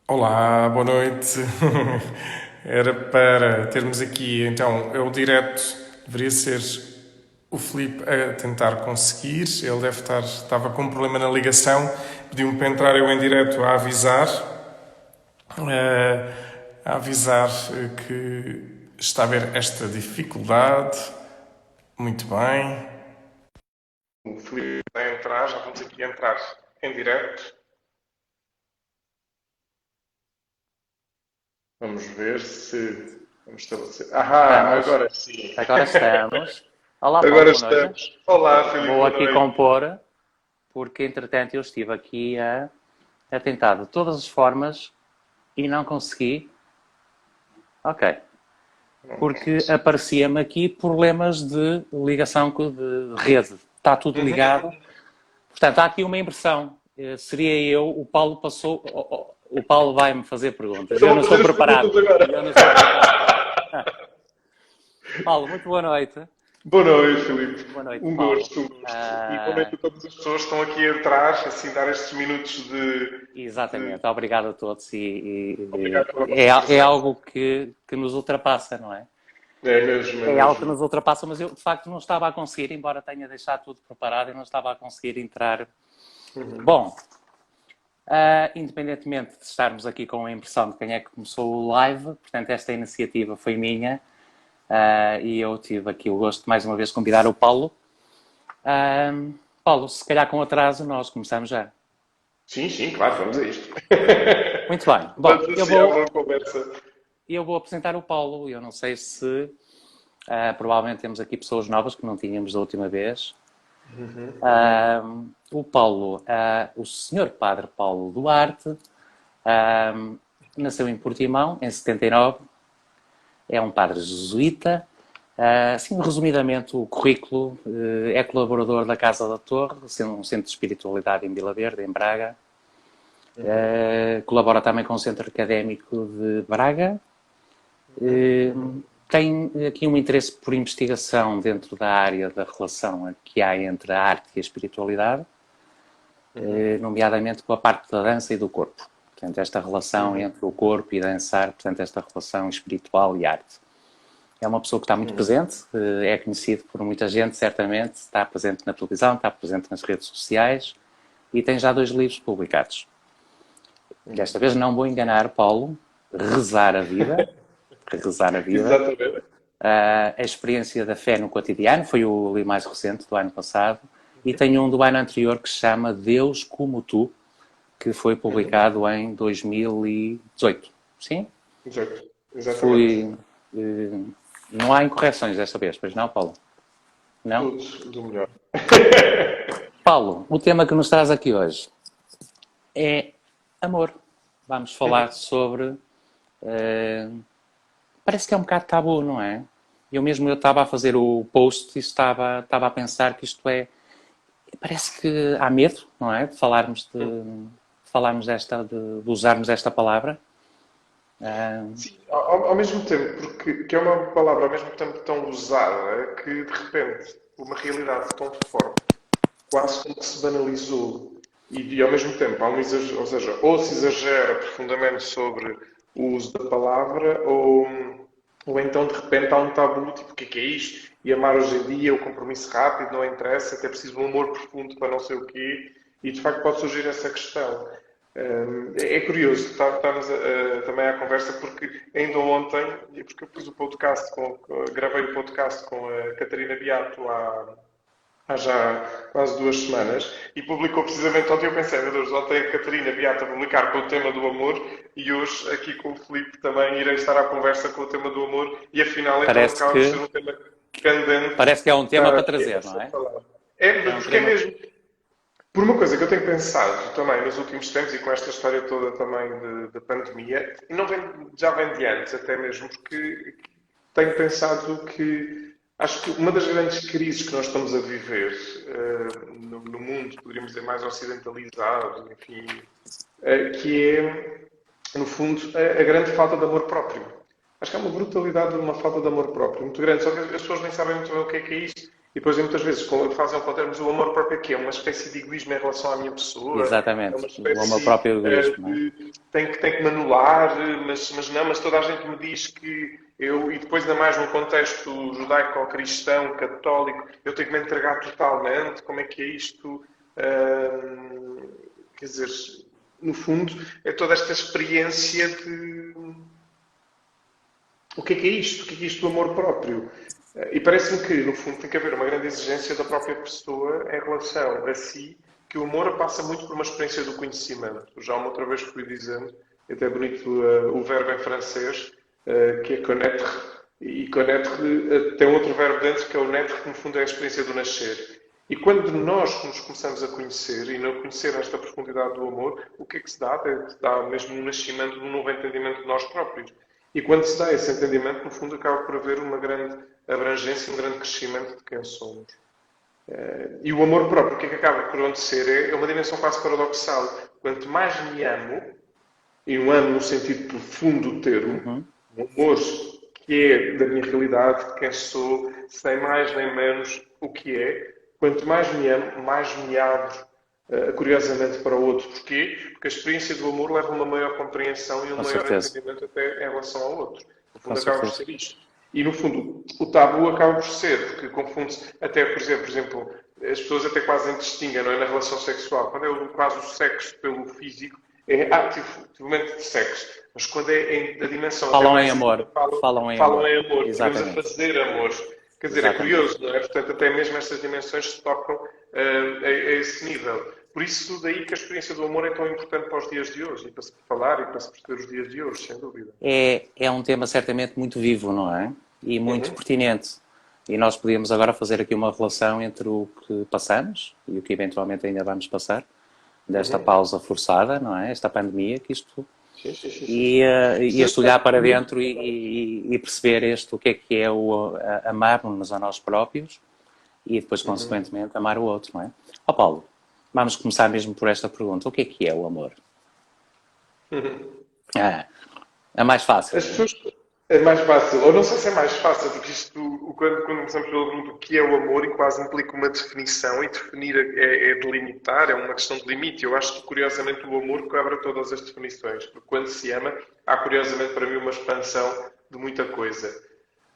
Olá, boa noite. Era para termos aqui, então, eu direto, deveria ser o Filipe a tentar conseguir. Ele deve estar, estava com um problema na ligação, pediu-me para entrar eu em direto eh, a avisar que está a haver esta dificuldade. Muito bem. O Filipe vai entrar, já vamos aqui entrar em direto. Vamos ver se vamos estabelecer. Estamos, Agora sim. agora estamos. Olá, Paulo, Agora boa noite. estamos. Olá, Filipe, Vou boa aqui noite. compor, porque entretanto eu estive aqui a tentar de todas as formas e não consegui. Ok. Porque aparecia-me aqui problemas de ligação de rede. Está tudo ligado. Portanto, há aqui uma impressão. Seria eu, o Paulo passou. O Paulo vai-me fazer perguntas. Então Eu vou não estou fazer as preparado. perguntas agora. Eu não estou preparado. Paulo, muito boa noite. Boa noite, Filipe. Boa noite, Um Paulo. gosto, um gosto. E boa noite a todas as pessoas que estão aqui a entrar, assim, dar estes minutos de... Exatamente, obrigado a todos Obrigado pela é, vossa é presença. algo que nos ultrapassa, não é? É mesmo, é É algo que mesmo. nos ultrapassa, mas eu de facto não estava a conseguir, embora tenha deixado tudo preparado, eu não estava a conseguir entrar. Bom, independentemente de estarmos aqui com a impressão de quem é que começou o live, portanto esta iniciativa foi minha e eu tive aqui o gosto de mais uma vez convidar o Paulo. Paulo, se calhar com atraso nós começamos já. Sim, sim, claro, vamos a isto. Muito bem, bom, Vamos assim à boa conversa. eu vou apresentar o Paulo, eu não sei se provavelmente temos aqui pessoas novas que não tínhamos da última vez. O Paulo, o senhor Padre Paulo Duarte, nasceu em Portimão em 79, é um padre jesuíta. Assim, resumidamente, o currículo é colaborador da Casa da Torre, sendo um centro de espiritualidade em Vila Verde, em Braga. Colabora também com o Centro Académico de Braga. Tem aqui um interesse por investigação dentro da área da relação que há entre a arte e a espiritualidade, nomeadamente com a parte da dança e do corpo. Portanto, esta relação entre o corpo e dançar, portanto, esta relação espiritual e arte. É uma pessoa que está muito presente, é conhecido por muita gente, certamente, está presente na televisão, está presente nas redes sociais e tem já 2 livros publicados. Desta vez não vou enganar, Paulo, Rezar a Vida, Rezar a Vida, Exatamente. a experiência da fé no cotidiano, foi o livro mais recente do ano passado, e tenho um do ano anterior que se chama Deus como Tu, que foi publicado em 2018. Sim? Exato. Exatamente. Fui... não há incorreções desta vez, pois não, Paulo? Não? Tudo do melhor. Paulo, o tema que nos traz aqui hoje é amor. Vamos falar sobre... parece que é um bocado tabu, não é? Eu estava a fazer o post e estava a pensar que isto é... Parece que há medo, não é? De de usarmos esta palavra. Sim, ao mesmo tempo, porque que é uma palavra ao mesmo tempo tão usada que de repente uma realidade tão forte, quase como que se banalizou. E ao mesmo tempo há um exagero, ou seja, ou se exagera profundamente sobre o uso da palavra, ou então de repente há um tabu, tipo, o que é isto? E amar hoje em dia, o compromisso rápido, não interessa, até preciso de um amor profundo para não sei o quê. E de facto pode surgir essa questão. É curioso estarmos também à conversa porque ainda ontem, porque eu fiz o podcast, gravei o podcast com a Catarina Beato há já quase 2 semanas e publicou precisamente ontem. Eu pensei, meu Deus, ontem a Catarina Beato a publicar com o tema do amor e hoje aqui com o Filipe também irei estar à conversa com o tema do amor e afinal então Parece acaba por ser que, um tema candente parece que é um tema para a trazer, não ser é? falado. É, É um porque é tema... mesmo. Por uma coisa que eu tenho pensado também nos últimos tempos e com esta história toda também de pandemia, e não vem, já vem de antes até mesmo, porque tenho pensado que acho que uma das grandes crises que nós estamos a viver no mundo, poderíamos dizer mais ocidentalizado, enfim, que é, no fundo, a grande falta de amor próprio. Acho que há uma brutalidade de uma falta de amor próprio muito grande, só que as pessoas nem sabem muito bem o que é isso E depois, muitas vezes, fazem com termos o amor próprio, que é uma espécie de egoísmo em relação à minha pessoa, é uma Exatamente. O amor espécie próprio egoísmo, não é? de tem que me anular, mas não, mas toda a gente me diz que eu, e depois ainda mais num contexto judaico-cristão, católico, eu tenho que me entregar totalmente, como é que é isto? Quer dizer, no fundo, é toda esta experiência de o que é isto? O que é isto do amor próprio? E parece-me que, no fundo, tem que haver uma grande exigência da própria pessoa em relação a si, que o amor passa muito por uma experiência do conhecimento. Já uma outra vez fui dizendo, é até bonito o verbo em francês, que é connaître, e connaître tem outro verbo dentro que é o naître, que no fundo é a experiência do nascer. E quando nós nos começamos a conhecer e não conhecer esta profundidade do amor, o que é que se dá? Se dá mesmo um nascimento de um novo entendimento de nós próprios. E quando se dá esse entendimento, no fundo, acaba por haver uma grande abrangência, um grande crescimento de quem somos. E o amor próprio, o que é que acaba por acontecer? É uma dimensão quase paradoxal. Quanto mais me amo, e um amo no sentido profundo do termo, Uhum. um amor que é da minha realidade, de quem sou, sem mais nem menos o que é, quanto mais me amo, mais me abro curiosamente para o outro. Porquê? Porque a experiência do amor leva a uma maior compreensão e um Com maior certeza. entendimento até em relação ao outro. No Com fundo, acaba por certeza. ser isto. E, no fundo, o tabu acaba por ser, porque confunde-se, até, por exemplo, as pessoas até quase distinguem, não é, na relação sexual. Quando é quase o sexo pelo físico, é ativamente de sexo. Mas quando é a dimensão até Falam em mais íntima, amor. Falam em falam amor. em amor. Chegamos a Exatamente. fazer amor. Quer dizer, é Exatamente. curioso, não é? Portanto, até mesmo estas dimensões se tocam a esse nível. Por isso, daí que a experiência do amor é tão importante para os dias de hoje, e para se falar e para se perceber os dias de hoje, sem dúvida. É um tema certamente muito vivo, não é? E muito Uhum. pertinente. E nós podíamos agora fazer aqui uma relação entre o que passamos e o que eventualmente ainda vamos passar, desta Uhum. pausa forçada, não é? Esta pandemia, que isto. Sim, sim, sim, sim, E, sim. e Sim, este olhar para muito. dentro e perceber o que é o amar-nos a nós próprios e depois, Uhum. consequentemente, amar o outro, não é? Ó Paulo, vamos começar mesmo por esta pergunta. O que é o amor? Uhum. Ah, a mais fácil, As não é? pessoas. É mais fácil, ou não sei se é mais fácil, porque isto, quando começamos pelo pergunta o que é o amor, e quase implica uma definição, e definir é delimitar, é uma questão de limite. Eu acho que, curiosamente, o amor quebra todas as definições, porque quando se ama, há, curiosamente, para mim, uma expansão de muita coisa.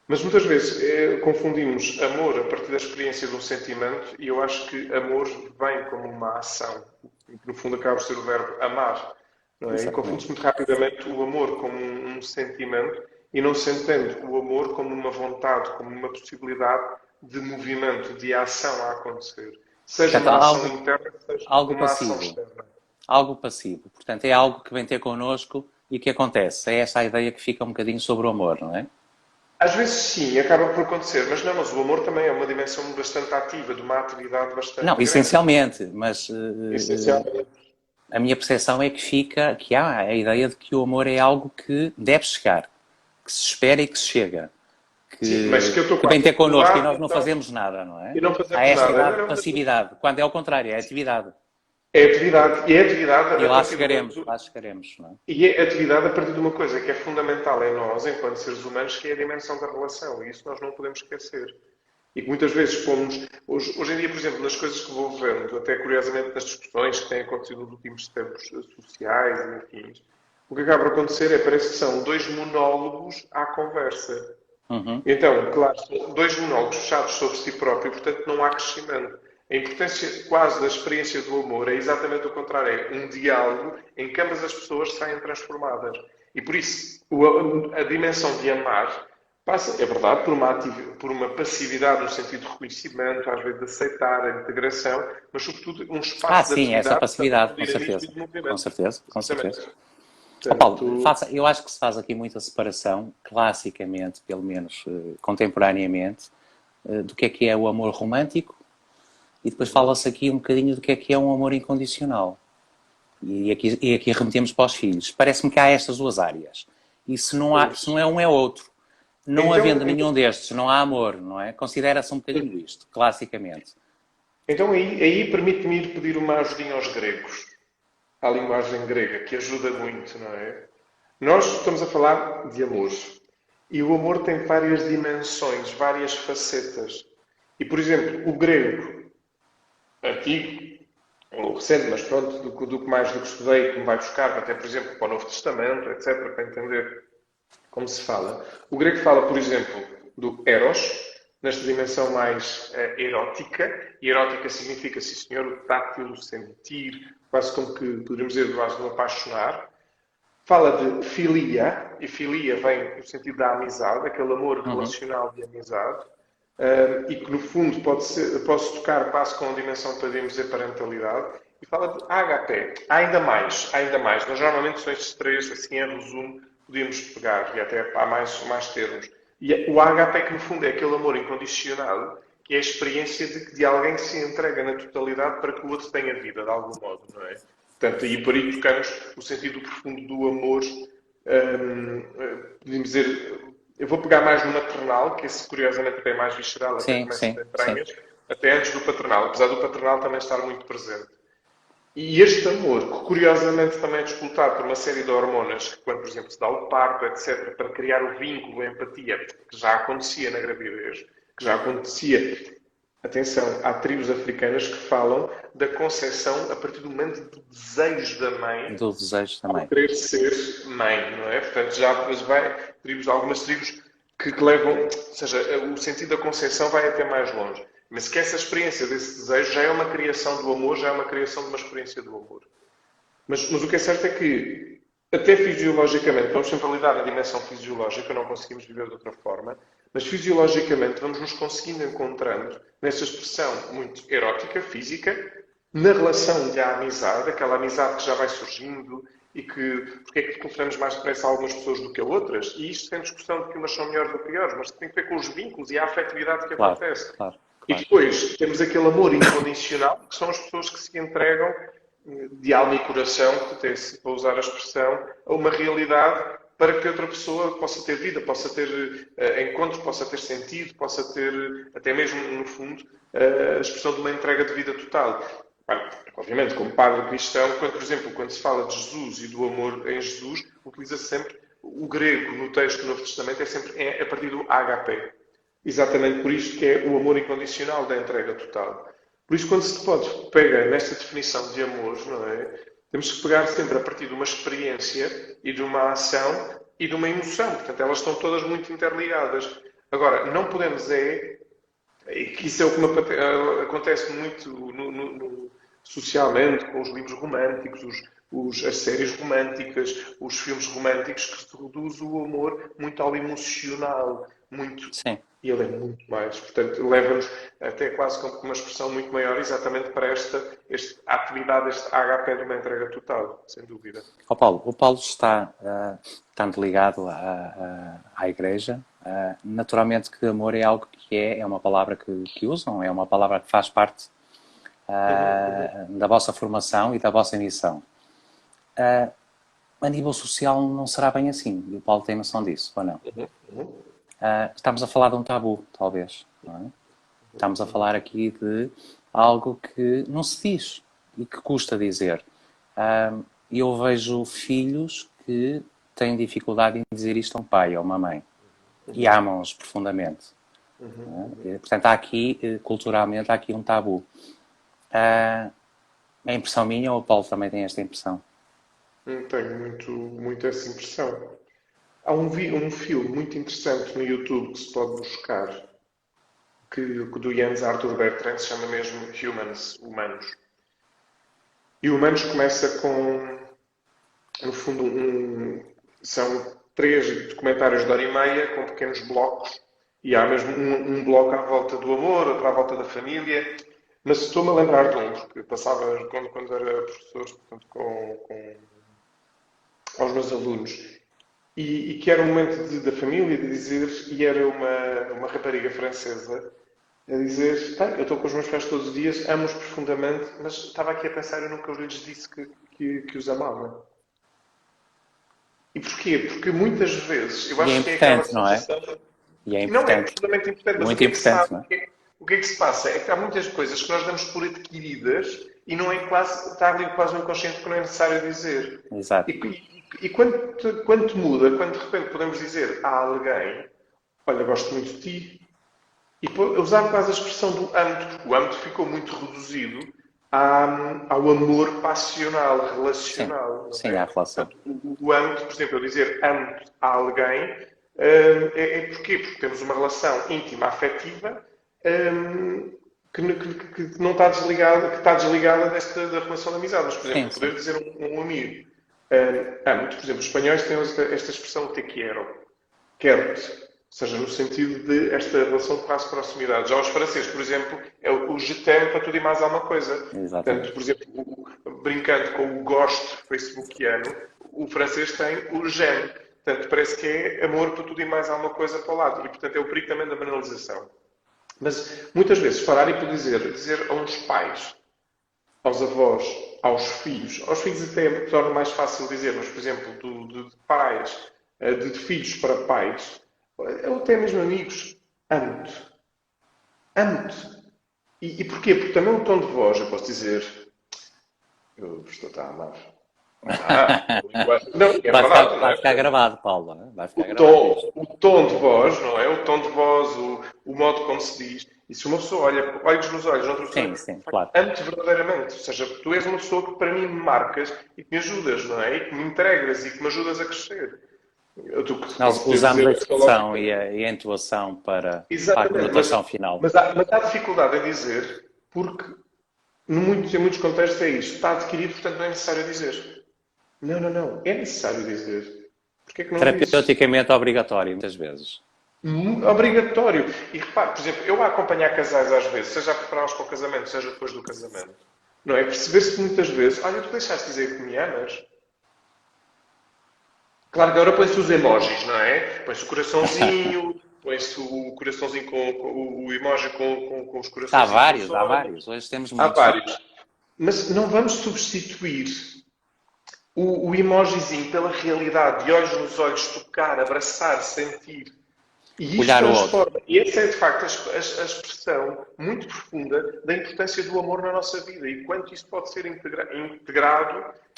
Mas muitas vezes confundimos amor a partir da experiência de um sentimento, e eu acho que amor vem como uma ação, que no fundo acaba por ser o verbo amar. Não é? E Exatamente. confunde-se muito rapidamente o amor como um sentimento e não se entende o amor como uma vontade, como uma possibilidade de movimento, de ação a acontecer. Seja Portanto, uma ação interna, seja algo uma ação passivo. externa. Algo passivo. Portanto, é algo que vem ter connosco e que acontece. É esta a ideia que fica um bocadinho sobre o amor, não é? Às vezes sim, acaba por acontecer, mas não, mas o amor também é uma dimensão bastante ativa, de uma atividade Não, bastante grande. essencialmente, mas Essencialmente. a minha percepção é que há a ideia de que o amor é algo que deve chegar, que se espera e que se chega, Sim, mas que eu estou que vem quase ter do teu connosco e lado, nós não então, fazemos nada, não e é? não Há fazemos esta nada. ideia Não, de não, passividade, quando é o contrário, é atividade. é atividade, e é atividade E a partir do momento. lá chegaremos, não é? E é atividade a partir de uma coisa que é fundamental em nós, enquanto seres humanos, que é a dimensão da relação. E isso nós não podemos esquecer. E que muitas vezes pomos, hoje em dia, por exemplo, nas coisas que vou vendo, até curiosamente nas discussões que têm acontecido nos últimos tempos sociais e afins, o que acaba por acontecer é parece que são dois monólogos à conversa. Uhum. Então, claro, são dois monólogos fechados sobre si próprio, portanto não há crescimento. A importância quase da experiência do amor é exatamente o contrário, é um diálogo em que ambas as pessoas saem transformadas. E por isso, a dimensão de amar passa, é verdade, por uma passividade no sentido de reconhecimento, às vezes de aceitar a integração, mas sobretudo um espaço de Sim, essa atividade e também passividade, de com dinamismo e certeza. de Com movimento. certeza, com certeza. Exatamente. Ó Paulo, Portanto, eu acho que se faz aqui muita separação, classicamente, pelo menos contemporaneamente, do que é o amor romântico e depois fala-se aqui um bocadinho do que é um amor incondicional. E aqui remetemos para os filhos. Parece-me que há estas duas áreas. E se não pois. é um, é outro. Não havendo Então, nenhum destes, não há amor, não é? Considera-se um bocadinho isto, classicamente. então aí permite-me ir pedir uma ajudinha aos gregos, à linguagem grega, que ajuda muito, não é? Nós estamos a falar de amor. E o amor tem várias dimensões, várias facetas. E, por exemplo, o grego antigo, ou recente, mas pronto, do que mais do que estudei, que me vai buscar, até por exemplo para o Novo Testamento, etc., para entender como se fala. O grego fala, por exemplo, do eros, nesta dimensão mais erótica, e erótica significa, sim senhor, o tátil, o sentir, quase como que poderíamos dizer quase do apaixonar. Fala de filia, e filia vem no sentido da amizade, aquele amor Uhum. relacional de amizade, e que no fundo posso tocar quase com a dimensão, podemos dizer, parentalidade, e fala de HP. Há ainda mais, há ainda mais. Nós normalmente são estes três, assim em resumo, podíamos pegar, e até há mais termos. E o HP que no fundo é aquele amor incondicional, que é a experiência de que de alguém se entrega na totalidade para que o outro tenha vida, de algum modo, não é? Portanto, e por aí tocamos o sentido profundo do amor, podemos dizer, eu vou pegar mais no maternal, que esse curiosamente até é mais visceral, até Sim, começa sim, de sim. entranhas, até antes do paternal, apesar do paternal também estar muito presente. E este amor, que curiosamente também é disputado por uma série de hormonas, que quando, por exemplo, se dá o parto, etc., para criar o vínculo, a empatia, que já acontecia na gravidez, que já acontecia. Atenção, há tribos africanas que falam da concepção a partir do momento do desejo da mãe Do desejo ao também. querer ser mãe, não é? Portanto, já vai algumas tribos que levam, ou seja, o sentido da concepção vai até mais longe. Mas que essa experiência desse desejo já é uma criação do amor, já é uma criação de uma experiência do amor. Mas o que é certo é que, até fisiologicamente, vamos sempre lidar na dimensão fisiológica, não conseguimos viver de outra forma, mas fisiologicamente vamos nos conseguindo encontrando nessa expressão muito erótica, física, na relação de amizade, aquela amizade que já vai surgindo e que, porque é que telefonamos mais depressa a algumas pessoas do que a outras, e isto tem discussão de que umas são melhores ou piores, mas tem que ver com os vínculos e a afetividade que Claro, acontece. claro, E claro. depois temos aquele amor incondicional, que são as pessoas que se entregam de alma e coração, para usar a expressão, a uma realidade para que outra pessoa possa ter vida, possa ter encontros, possa ter sentido, possa ter, até mesmo no fundo, a expressão de uma entrega de vida total. Obviamente, como padre cristão, quando, por exemplo, quando se fala de Jesus e do amor em Jesus, utiliza-se sempre o grego no texto do Novo Testamento, é sempre a partir do HP. Exatamente por isto que é o amor incondicional da entrega total. Por isso, quando se pode pegar nesta definição de amor, não é? Temos que pegar sempre a partir de uma experiência e de uma ação e de uma emoção. Portanto, elas estão todas muito interligadas. Agora, não podemos e que isso é o que acontece muito socialmente com os livros românticos, as séries românticas, os filmes românticos, que se reduz o amor muito ao emocional, muito. Sim. E ele é muito mais. Portanto, leva-nos até quase com uma expressão muito maior exatamente para esta atividade, este HP de uma entrega total, sem dúvida. O Paulo está tanto ligado à Igreja. Naturalmente que amor é algo que é uma palavra que usam, é uma palavra que faz parte da vossa formação e da vossa missão. A nível social não será bem assim, e o Paulo tem noção disso, ou não? Estamos a falar de um tabu, talvez, não é? Estamos a falar aqui de algo que não se diz e que custa dizer. E eu vejo filhos que têm dificuldade em dizer isto a um pai ou a uma mãe e amam-os profundamente. Portanto, há aqui, culturalmente, há aqui um tabu. É impressão minha ou o Paulo também tem esta impressão? Tenho muito essa impressão. Há um filme muito interessante no YouTube que se pode buscar, do Jens Arthur Bertrand, se chama mesmo Humans, Humanos. E o Humanos começa com, no fundo, são 3 documentários de hora e meia, com pequenos blocos, e há mesmo um bloco à volta do amor, outro à volta da família. Mas estou-me a lembrar de um, porque passava quando era professor, portanto, aos meus alunos. E que era um momento da família, de dizer, e era uma rapariga francesa a dizer, eu estou com os meus pais todos os dias, amo-os profundamente, mas estava aqui a pensar, eu nunca lhes disse que os amava. E porquê? Porque muitas vezes, eu E é acho que é aquela importante, não é? sensação, E é e não é importante. profundamente importante, mas o Muito que é que se importante, sabe? não é? O que é que se passa? É que há muitas coisas que nós damos por adquiridas e não é quase, está ali quase no inconsciente que não é necessário dizer. Exato. E quando muda, quando de repente podemos dizer a alguém, olha, gosto muito de ti, usar quase a expressão do âmbito, porque o âmbito ficou muito reduzido ao amor passional, Sim, relacional. Não sim, é? há relação. Portanto, o âmbito, por exemplo, eu dizer âmbito a alguém, porquê? Porque temos uma relação íntima, afetiva, que não está desligada, que está desligada da relação de amizade. Mas, por exemplo, Sim, poder sim. dizer a um amigo, âmbito, por exemplo, os espanhóis têm esta expressão te quiero, quero-te. Ou seja, no sentido de esta relação de quase proximidade. Já os franceses, por exemplo, é o je t'aime para tudo e mais alguma coisa. Portanto, Exatamente. por exemplo, brincando com o gosto facebookiano, o francês tem o j'aime. Portanto, parece que é amor para tudo e mais alguma coisa para o lado. E, portanto, é o perigo também da banalização. Mas, muitas vezes, falar e por dizer a uns pais, aos avós, aos filhos até torna mais fácil dizer, mas, por exemplo, de pais, de filhos para pais, ou até mesmo amigos, amo-te. Amo-te. E porquê? Porque também o tom de voz, eu posso dizer, eu estou-te a amar. Não, é verdade, não Vai é? ficar gravado, Paulo, não é? Vai O ficar gravado tom, isto. o tom de voz, não é? O tom de voz, o modo como se diz. E se uma pessoa olha, olhos nos olhos, outra pessoa, Sim, sim, claro. amo-te verdadeiramente. Ou seja, tu és uma pessoa que para mim me marcas e que me ajudas, não é? E que me entregas e que me ajudas a crescer. Tu que Nós consegues usamos dizer a esta expressão lógica. e a entoação para a Exatamente, conotação final. mas há dificuldade em dizer, porque em muitos contextos é isto. Está adquirido, portanto não é necessário dizer. Não, não, não. É necessário dizer. Porquê é que não dizes? Terapeuticamente obrigatório, muitas vezes. Obrigatório. E repare, por exemplo, eu a acompanhar casais às vezes, seja a prepará-los para o casamento, seja depois do casamento, não é? Perceber-se muitas vezes, olha, tu deixaste dizer que me amas. Claro que agora põe-se os emojis, não é? Põe-se o coraçãozinho, põe-se o coraçãozinho com o emoji com os Há coraçõezinhos nos vários, há olhos. vários. Hoje temos Há muitos. vários. Mas não vamos substituir o emojizinho pela realidade, de olhos nos olhos, tocar, abraçar, sentir. E isto Olhar o outro. transforma. E essa é, de facto, a expressão muito profunda da importância do amor na nossa vida e quanto isso pode ser integrado,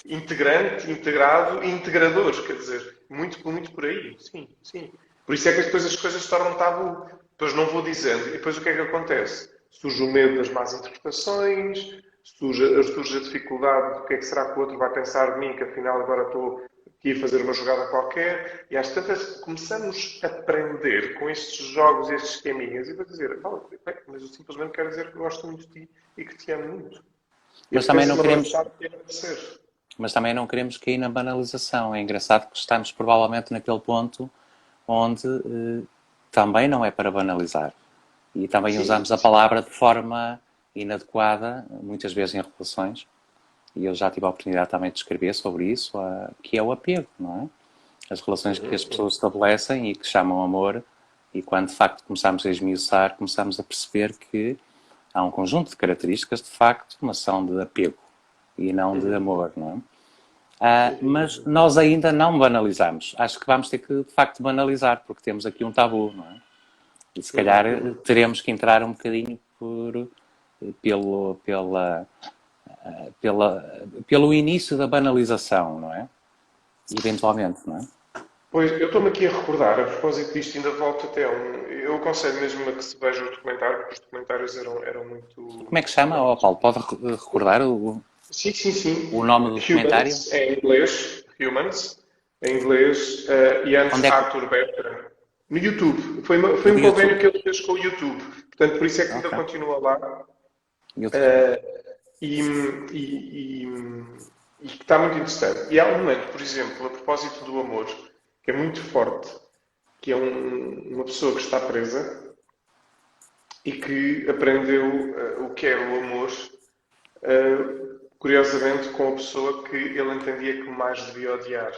integrado e integrador. Quer dizer, muito por aí. Sim, sim. Por isso é que depois as coisas se tornam tabu. Depois não vou dizendo. E depois o que é que acontece? Surge o medo das más interpretações, surge a dificuldade do que é que será que o outro vai pensar de mim, que afinal agora estou aqui a fazer uma jogada qualquer, e às tantas começamos a aprender com estes jogos, estes esqueminhas, e vou dizer, mas eu simplesmente quero dizer que gosto muito de ti e que te amo muito. E Mas também não apetece-me queremos, abraçar e agradecer. mas também não queremos cair na banalização. É engraçado que estamos provavelmente naquele ponto onde também não é para banalizar. E também Sim, usamos a palavra de forma inadequada, muitas vezes em relações, e eu já tive a oportunidade também de escrever sobre isso, que é o apego, não é? As relações que as pessoas estabelecem e que chamam amor, e quando de facto começamos a esmiuçar, começamos a perceber que há um conjunto de características, de facto, uma ação de apego e não de amor, não é? Mas nós ainda não banalizamos. Acho que vamos ter que, de facto, banalizar, porque temos aqui um tabu, não é? E se calhar teremos que entrar um bocadinho pelo, pela, pelo início da banalização, não é? Eventualmente, não é? Pois, eu estou-me aqui a recordar, a propósito disto, ainda volto até a um. Eu aconselho mesmo a que se veja o documentário, porque os documentários eram muito. Como é que chama, oh, Paulo? Pode recordar Sim, sim, sim. o nome do documentário? Humans, em inglês. Humans, em inglês. Ian Onde é que... Arthur Bertrand. No YouTube. Foi No um convênio YouTube. que ele fez com o YouTube. Portanto, por isso é que ainda Ok. continua lá. YouTube. E, e que está muito interessante. E há um momento, por exemplo, a propósito do amor, que é muito forte, que é uma pessoa que está presa e que aprendeu o que é o amor, curiosamente, com a pessoa que ele entendia que mais devia odiar.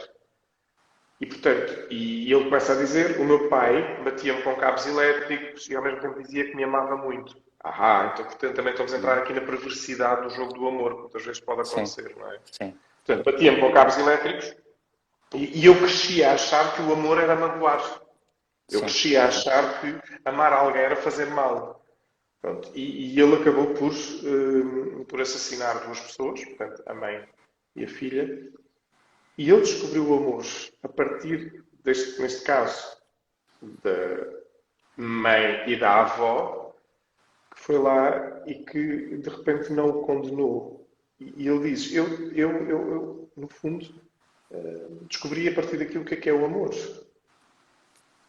E, portanto, e ele começa a dizer, o meu pai batia-me com cabos elétricos e ao mesmo tempo dizia que me amava muito. Então portanto também estamos a entrar aqui na perversidade do jogo do amor, que muitas vezes pode Sim, acontecer, não é? sim. Portanto, batia-me com cabos elétricos e eu cresci a achar que o amor era magoar. Eu Sim. cresci a achar que amar alguém era fazer mal. Pronto, e ele acabou por assassinar duas pessoas, portanto, a mãe e a filha, e ele descobriu o amor a partir neste caso, mãe e da avó, que foi lá e que de repente não o condenou. E ele diz: no fundo, descobri a partir daquilo que é o amor.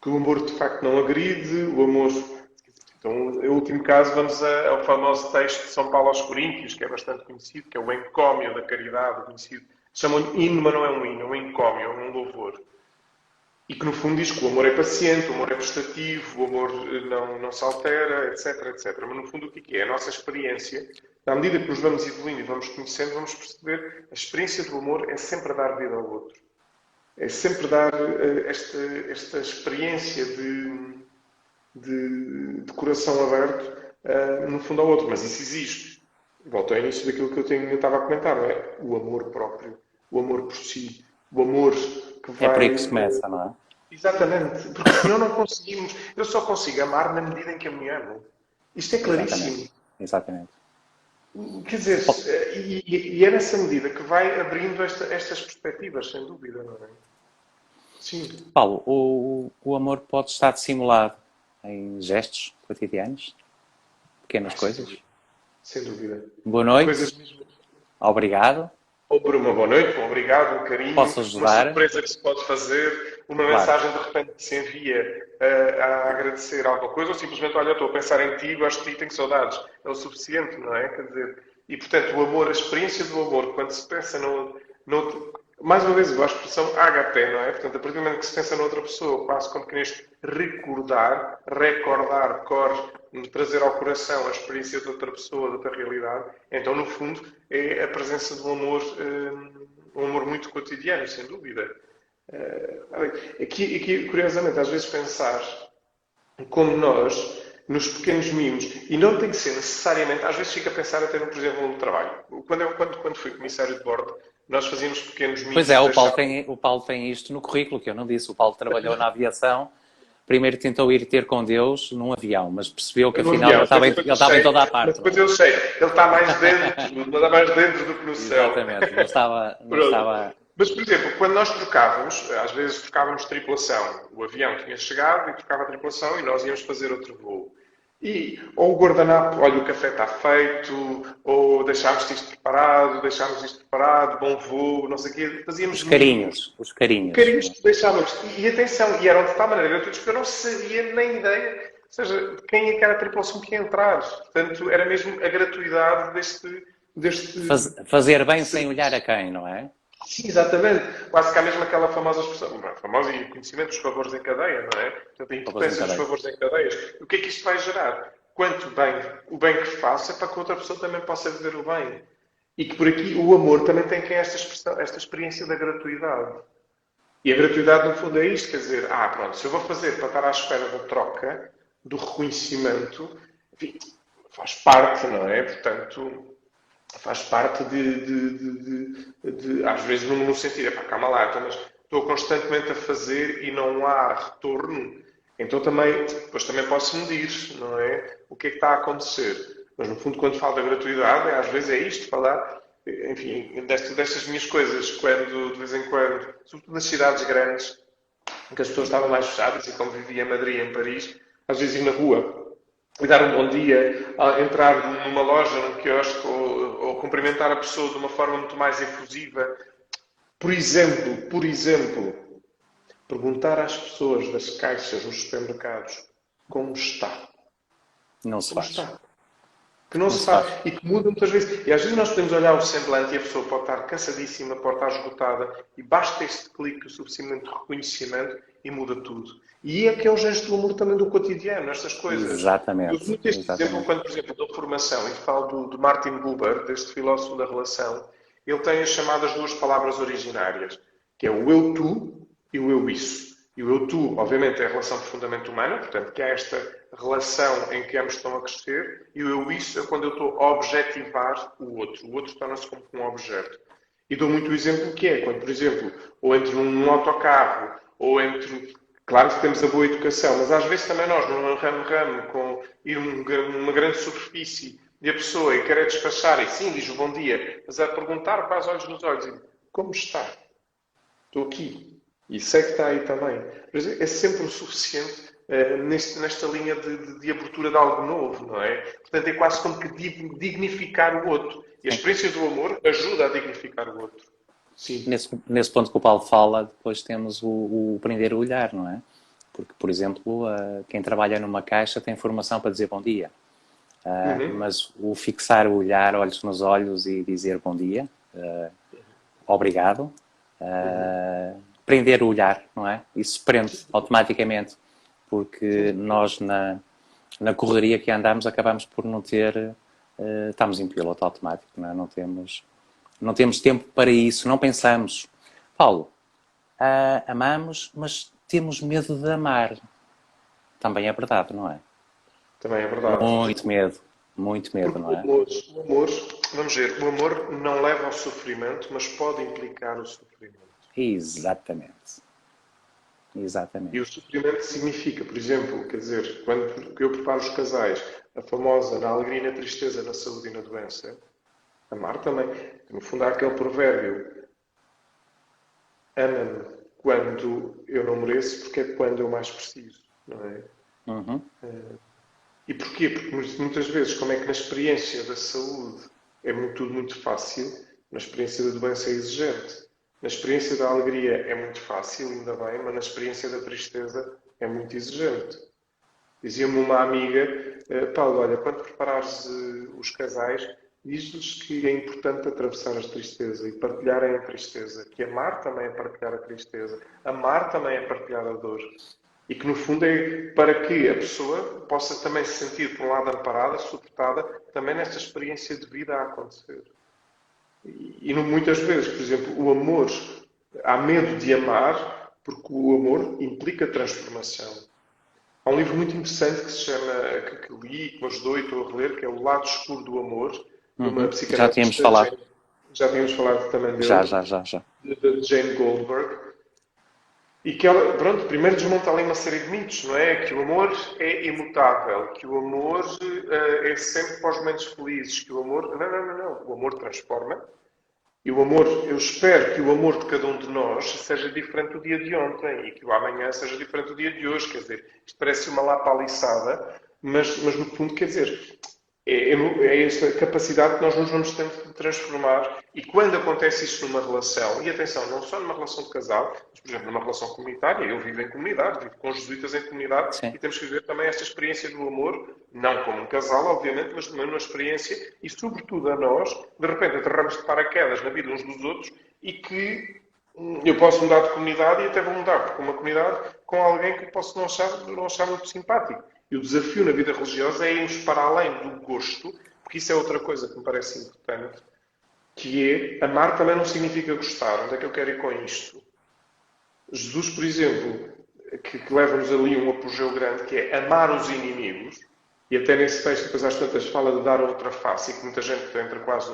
Que o amor de facto não agride, o amor. Então, o último caso, vamos ao famoso texto de São Paulo aos Coríntios, que é bastante conhecido, que é o encómio da caridade, conhecido. Chamam-lhe hino, mas não é um hino, é um encómio, é um louvor. E que no fundo diz que o amor é paciente, o amor é prestativo, o amor não se altera, etc, etc. Mas no fundo o que é? A nossa experiência, à medida que nos vamos evoluindo e vamos conhecendo, vamos perceber a experiência do amor é sempre dar vida ao outro. É sempre dar esta experiência de coração aberto, no fundo, ao outro. Mas isso exige. Volto ao início daquilo que eu estava a comentar, não é? O amor próprio, o amor por si, o amor que É por aí vai. que se começa, não é? Exatamente, porque senão não conseguimos. Eu só consigo amar na medida em que eu me amo. Isto é claríssimo. Exatamente. Quer dizer, e é nessa medida que vai abrindo estas perspectivas, sem dúvida, não é? Sim. Paulo, o amor pode estar dissimulado em gestos cotidianos, pequenas coisas. Sem dúvida. Boa noite, Coisas mesmo. obrigado, Ou por uma boa noite, um obrigado, um carinho, posso uma ajudar? surpresa que se pode fazer, uma Claro. mensagem de repente que se envia a agradecer alguma coisa, ou simplesmente, olha, estou a pensar em ti, gosto de ti, tenho saudades. É o suficiente, não é? Quer dizer, e portanto o amor, a experiência do amor, quando se pensa mais uma vez, eu acho a expressão agapé, não é? Portanto, a partir do momento que se pensa noutra pessoa, quase como que neste recordar, trazer ao coração a experiência de outra pessoa, de outra realidade, então, no fundo, é a presença de um amor muito cotidiano, sem dúvida. Aqui, curiosamente, às vezes pensar como nós, nos pequenos mimos, e não tem que ser necessariamente, às vezes fica a pensar até, por exemplo, no trabalho. Quando fui comissário de bordo, nós fazíamos pequenos mimos. Pois é, o Paulo tem isto no currículo, que eu não disse. O Paulo trabalhou na aviação, primeiro tentou ir ter com Deus num avião, mas percebeu que afinal ele estava em toda a parte. Mas depois eu sei, ele está mais dentro do que no céu. Exatamente, não estava... Mas, por exemplo, quando nós trocávamos, às vezes trocávamos tripulação. O avião tinha chegado e trocava a tripulação e nós íamos fazer outro voo. E ou o guardanapo, olha, o café está feito, ou deixámos isto preparado, bom voo, não sei o quê. Fazíamos Os carinhos. Carinhos que deixávamos. E atenção, e eram de tal maneira gratuitos que eu não sabia nem ideia, ou seja, de quem é que era a tripulação que ia entrar. Portanto, era mesmo a gratuidade deste... Fazer bem sem olhar a quem, não é? Sim, exatamente. Quase que há mesmo aquela famosa expressão, famosa e conhecimento dos favores em cadeia, não é? Portanto, a importância dos favores em cadeias. O que é que isto vai gerar? Quanto bem, o bem que faço é para que outra pessoa também possa viver o bem. E que por aqui o amor também tem que esta experiência da gratuidade. E a gratuidade, no fundo, é isto, quer dizer, pronto, se eu vou fazer para estar à espera da troca, do reconhecimento, enfim, faz parte, não é? Portanto, faz parte às vezes, no sentido, calma lá, mas estou constantemente a fazer e não há retorno, então depois também posso medir, não é? O que é que está a acontecer. Mas, no fundo, quando falo da gratuidade, às vezes é isto, falar, enfim, destas minhas coisas, quando, de vez em quando, sobretudo nas cidades grandes, em que as pessoas estavam mais fechadas, e como vivia em Madrid e em Paris, às vezes ir na rua e dar um bom dia, entrar numa loja, num quiosque, ou cumprimentar a pessoa de uma forma muito mais efusiva. Por exemplo, perguntar às pessoas das caixas nos supermercados como está. Não se faz. Está. Que não se faz. E que muda muitas vezes. E às vezes nós podemos olhar o semblante e a pessoa pode estar cansadíssima, pode estar esgotada, e basta este clique, o suficiente de reconhecimento, e muda tudo. E é que é o gesto do amor também do cotidiano, estas coisas. Exatamente. Eu uso muito este exemplo quando, por exemplo, dou formação e falo de Martin Buber, deste filósofo da relação. Ele tem as chamadas duas palavras originárias, que é o eu-tu e o eu-isso. E o eu-tu, obviamente, é a relação profundamente humana, portanto, que há esta relação em que ambos estão a crescer, e o eu-isso é quando eu estou a objetivar o outro. O outro torna-se como um objeto. E dou muito o exemplo que é, quando, por exemplo, ou entre num autocarro, ou entre... Claro que temos a boa educação, mas às vezes também nós, num ramo-ramo, com ir numa grande superfície, e a pessoa quer é despachar, e sim, diz o bom dia, mas a perguntar para os olhos nos olhos, e como está? Estou aqui. E sei que está aí também. Mas é sempre o suficiente nesta linha de abertura de algo novo, não é? Portanto, é quase como que dignificar o outro. E a Sim. experiência do amor ajuda a dignificar o outro. Sim. Nesse ponto que o Paulo fala, depois temos o aprender a olhar, não é? Porque, por exemplo, quem trabalha numa caixa tem formação para dizer bom dia. Mas o fixar o olhar, olhos nos olhos e dizer bom dia, obrigado, prender o olhar, não é? Isso prende automaticamente, porque nós na correria que andamos acabamos por não ter, estamos em piloto automático, não é? Não temos tempo para isso, não pensamos. Paulo, amamos, mas temos medo de amar. Também é verdade, não é? Também é verdade. Muito medo, Porque não é? o amor, vamos ver, o amor não leva ao sofrimento, mas pode implicar o sofrimento. Exatamente. E o sofrimento significa, por exemplo, quer dizer, quando eu preparo os casais, a famosa na alegria e na tristeza, na saúde e na doença, amar também. No fundo há aquele provérbio, ama-me quando eu não mereço, porque é quando eu mais preciso, não é? E porquê? Porque muitas vezes, como é que na experiência da saúde é tudo muito fácil, na experiência da doença é exigente. Na experiência da alegria é muito fácil, ainda bem, mas na experiência da tristeza é muito exigente. Dizia-me uma amiga, Paulo, olha, quando preparares os casais, diz-lhes que é importante atravessar a tristeza e partilharem a tristeza, que amar também é partilhar a tristeza, amar também é partilhar a dor. E que, no fundo, é para que a pessoa possa também se sentir, por um lado, amparada, suportada, também nesta experiência de vida a acontecer. E muitas vezes, por exemplo, o amor, há medo de amar, porque o amor implica transformação. Há um livro muito interessante que se chama, que li, que me ajudou e estou a reler, que é O Lado Escuro do Amor, de uma Já tínhamos psicanalista, falado. já tínhamos falado também Já. dele, de Jane Goldberg. E que ela, pronto, primeiro desmonta ali uma série de mitos, não é? Que o amor é imutável, que o amor é sempre para os momentos felizes, que o amor... Não. O amor transforma. E o amor, eu espero que o amor de cada um de nós seja diferente do dia de ontem e que o amanhã seja diferente do dia de hoje. Quer dizer, isto parece uma lapa aliçada, mas no fundo, quer dizer, é esta capacidade que nós nos vamos tendo de transformar. E quando acontece isso numa relação, e atenção, não só numa relação de casal, mas, por exemplo, numa relação comunitária, eu vivo em comunidade, vivo com jesuítas em comunidade, Sim. e temos que viver também esta experiência do amor, não como um casal, obviamente, mas também uma experiência, e sobretudo a nós, de repente aterramos de paraquedas na vida uns dos outros, e que eu posso mudar de comunidade e até vou mudar para uma comunidade com alguém que posso não achar muito simpático. E o desafio na vida religiosa é irmos para além do gosto, porque isso é outra coisa que me parece importante, que é, amar também não significa gostar. Onde é que eu quero ir com isto? Jesus, por exemplo, que leva-nos ali um apogeu grande, que é amar os inimigos, e até nesse texto, depois às tantas, fala de dar a outra face, e que muita gente entra quase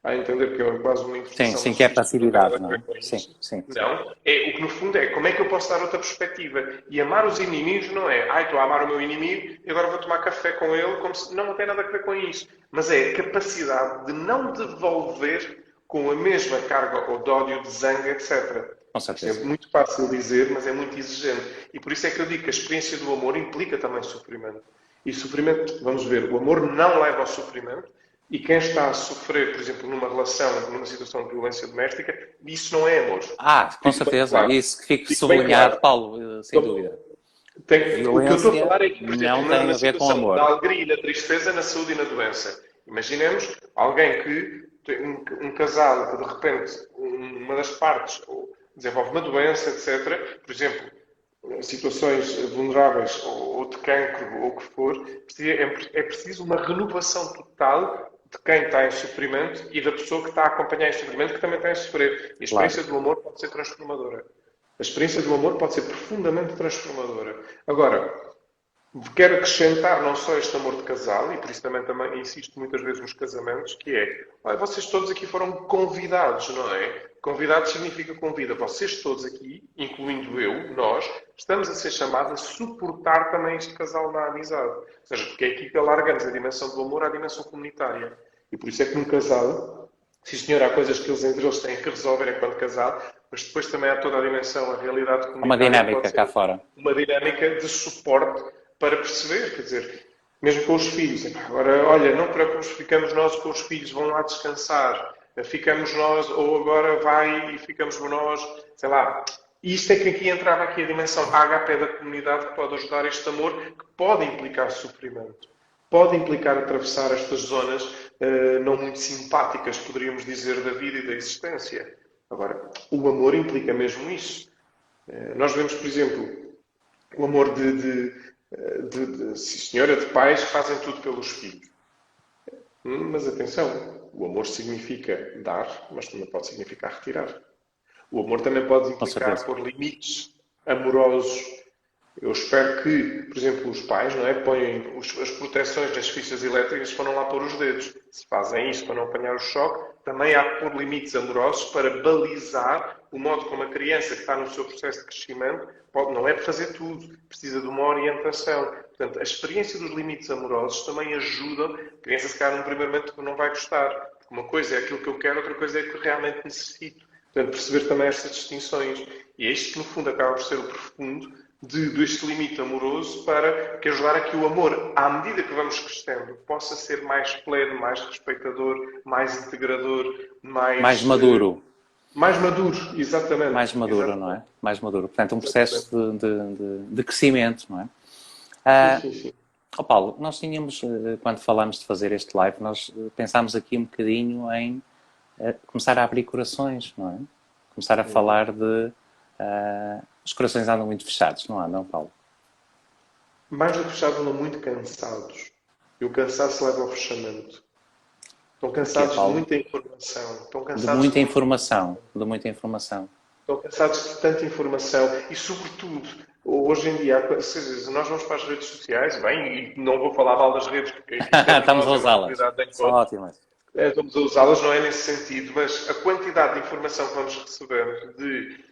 a entender que é quase uma interpretação Sim, que é passividade, não não é? é? Sim. Não, o que no fundo é, como é que eu posso dar outra perspectiva? E amar os inimigos não é, estou a amar o meu inimigo e agora vou tomar café com ele, como se não tem nada a ver com isso. Mas é a capacidade de não devolver com a mesma carga ou de ódio, de zanga, etc. Com certeza. Isto é muito fácil dizer, mas é muito exigente. E por isso é que eu digo que a experiência do amor implica também sofrimento. E sofrimento, vamos ver, o amor não leva ao sofrimento. E quem está a sofrer, por exemplo, numa relação, numa situação de violência doméstica, isso não é amor. Com certeza. Claro. Isso que fique sublinhado, claro. Paulo, sem dúvida. O que eu estou a falar é que, por exemplo, não tem a ver com amor. Da alegria e na tristeza, na saúde e na doença. Imaginemos alguém que, um casal que de repente, uma das partes desenvolve uma doença, etc. Por exemplo, situações vulneráveis ou de cancro ou o que for, é preciso uma renovação total de quem está em sofrimento e da pessoa que está a acompanhar esse sofrimento que também está a sofrer. E a experiência do amor pode ser transformadora. A experiência do amor pode ser profundamente transformadora. Agora, quero acrescentar não só este amor de casal, e por isso também insisto muitas vezes nos casamentos, que é, vocês todos aqui foram convidados, não é? Convidados significa convida. Vocês todos aqui, incluindo eu, nós, estamos a ser chamados a suportar também este casal na amizade. Ou seja, porque é aqui que alargamos a dimensão do amor à dimensão comunitária. E por isso é que num casal, sim senhor, há coisas que eles entre eles têm que resolver enquanto casado, mas depois também há toda a dimensão, a realidade Há uma comunitária pode dinâmica cá ser fora. uma dinâmica de suporte para perceber, quer dizer, mesmo com os filhos. Agora, olha, não preocupes, ficamos nós com os filhos, vão lá descansar. Ficamos nós, ou agora vai e ficamos nós, sei lá. E isto é que aqui entrava aqui a dimensão HP da comunidade que pode ajudar este amor, que pode implicar sofrimento. Pode implicar atravessar estas zonas não muito simpáticas, poderíamos dizer, da vida e da existência. Agora, o amor implica mesmo isso. Nós vemos, por exemplo, o amor sim, senhora, de pais que fazem tudo pelos filhos. Mas atenção, o amor significa dar, mas também pode significar retirar. O amor também pode Com implicar certeza. pôr limites amorosos. Eu espero que, por exemplo, os pais, não é, ponham as proteções nas fichas elétricas para não lá pôr os dedos. Se fazem isso para não apanhar o choque, também há que pôr limites amorosos para balizar o modo como a criança que está no seu processo de crescimento não é de fazer tudo, precisa de uma orientação. Portanto, a experiência dos limites amorosos também ajuda a criança, se calhar, num primeiro momento não vai gostar. Porque uma coisa é aquilo que eu quero, outra coisa é aquilo que realmente necessito. Portanto, perceber também estas distinções. E é isto que, no fundo, acaba por ser o profundo deste limite amoroso para que ajudar a que o amor, à medida que vamos crescendo, possa ser mais pleno, mais respeitador, mais integrador, Mais maduro. mais maduro, exatamente. Mais maduro, não Exatamente. é? Mais maduro. Portanto, um Exatamente. processo de crescimento, não é? Sim, Ah, sim, sim. Paulo, nós tínhamos, quando falámos de fazer este live, nós pensámos aqui um bocadinho em começar a abrir corações, não é? Começar a falar de... os corações andam muito fechados, não andam, Paulo? Mais do que fechados, andam muito cansados. E o cansaço leva ao fechamento. Estão De quê, cansados de Paulo? muita informação. Estão De cansados de muita muita informação. De muita informação. Estão cansados de tanta informação e, sobretudo, hoje em dia, nós vamos para as redes sociais, bem, e não vou falar mal das redes, porque isto entre Estamos nós a é uma usá-las. realidade de São encontro. ótimas. Estamos a usá-las, não é nesse sentido, mas a quantidade de informação que vamos recebendo de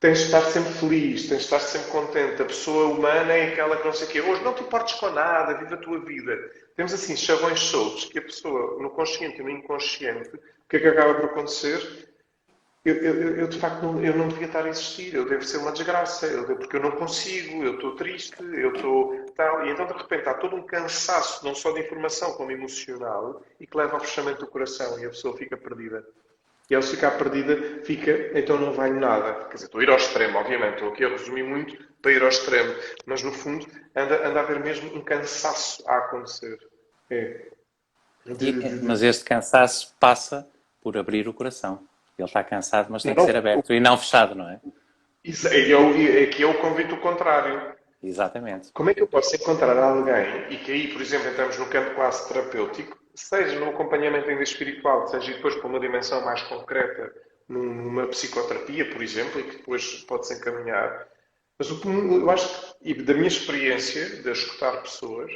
tens de estar sempre feliz, tens de estar sempre contente. A pessoa humana é aquela que não sei o quê. Hoje não te importes com nada, vive a tua vida. Temos assim chavões soltos que a pessoa, no consciente e no inconsciente, o que é que acaba por acontecer? Eu, de facto eu não devia estar a existir, eu devo ser uma desgraça, porque eu não consigo, eu estou triste, eu estou tal. E então de repente há todo um cansaço, não só de informação como emocional, e que leva ao fechamento do coração e a pessoa fica perdida. E ao ficar perdida, então não vale nada. Quer dizer, estou a ir ao extremo, obviamente, estou aqui a resumir muito para ir ao extremo, mas no fundo anda a haver mesmo um cansaço a acontecer. É. Mas este cansaço passa por abrir o coração. Ele está cansado, mas tem que ser Não, aberto e não fechado, não é? isso aqui é o convite ao contrário. Exatamente. Como é que eu posso encontrar alguém, e que aí, por exemplo, entramos no campo quase terapêutico, seja no acompanhamento ainda espiritual, seja depois para uma dimensão mais concreta, numa psicoterapia, por exemplo, e que depois pode-se encaminhar. Mas o que eu acho que, e da minha experiência de escutar pessoas,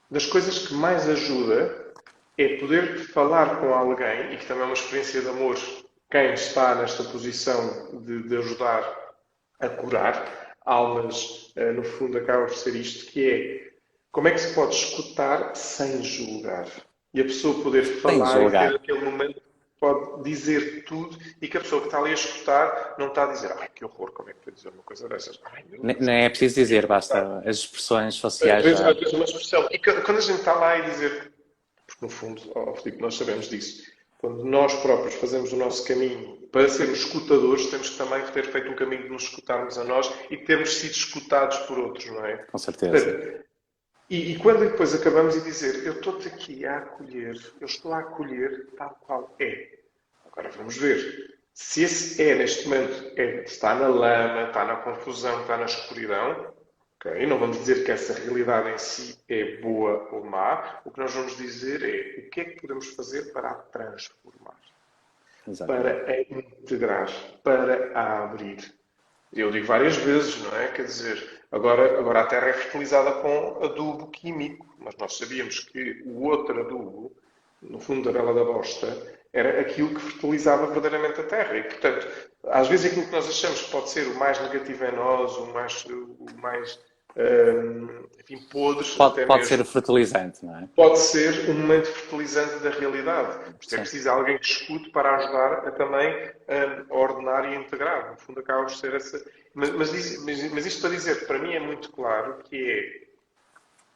das coisas que mais ajuda é poder falar com alguém, e que também é uma experiência de amor, quem está nesta posição de ajudar a curar almas, no fundo acaba por ser isto, que é como é que se pode escutar sem julgar? E a pessoa poder Sem falar e ter julgar. aquele momento que pode dizer tudo e que a pessoa que está ali a escutar não está a dizer ai, que horror, como é que pode dizer uma coisa dessas? Ai, meu Deus, Nem é preciso dizer, basta as expressões faciais já. às vezes uma expressão. E quando a gente está lá e dizer, porque no fundo, Filipe, nós sabemos disso, quando nós próprios fazemos o nosso caminho para sermos escutadores, temos que também ter feito um caminho de nos escutarmos a nós e termos sido escutados por outros, não é? Com certeza. Portanto, e quando depois acabamos de dizer, eu estou-te aqui a acolher, eu estou a acolher tal qual é. Agora vamos ver. Se esse é, neste momento, está na lama, está na confusão, está na escuridão, ok? Não vamos dizer que essa realidade em si é boa ou má. O que nós vamos dizer é o que é que podemos fazer para a transformar, Exatamente. para a integrar, para a abrir. Eu digo várias vezes, não é? Quer dizer, agora a terra é fertilizada com adubo químico, mas nós sabíamos que o outro adubo, no fundo da Bela da Bosta, era aquilo que fertilizava verdadeiramente a terra. E, portanto, às vezes aquilo que nós achamos que pode ser o mais negativo em nós, o mais enfim, podres, até Pode mesmo. ser fertilizante, não é? Pode ser um momento fertilizante da realidade. Por isso é Sim. preciso alguém que escute para ajudar a também a ordenar e a integrar. No fundo, acaba por ser essa. Mas isto para dizer que para mim é muito claro que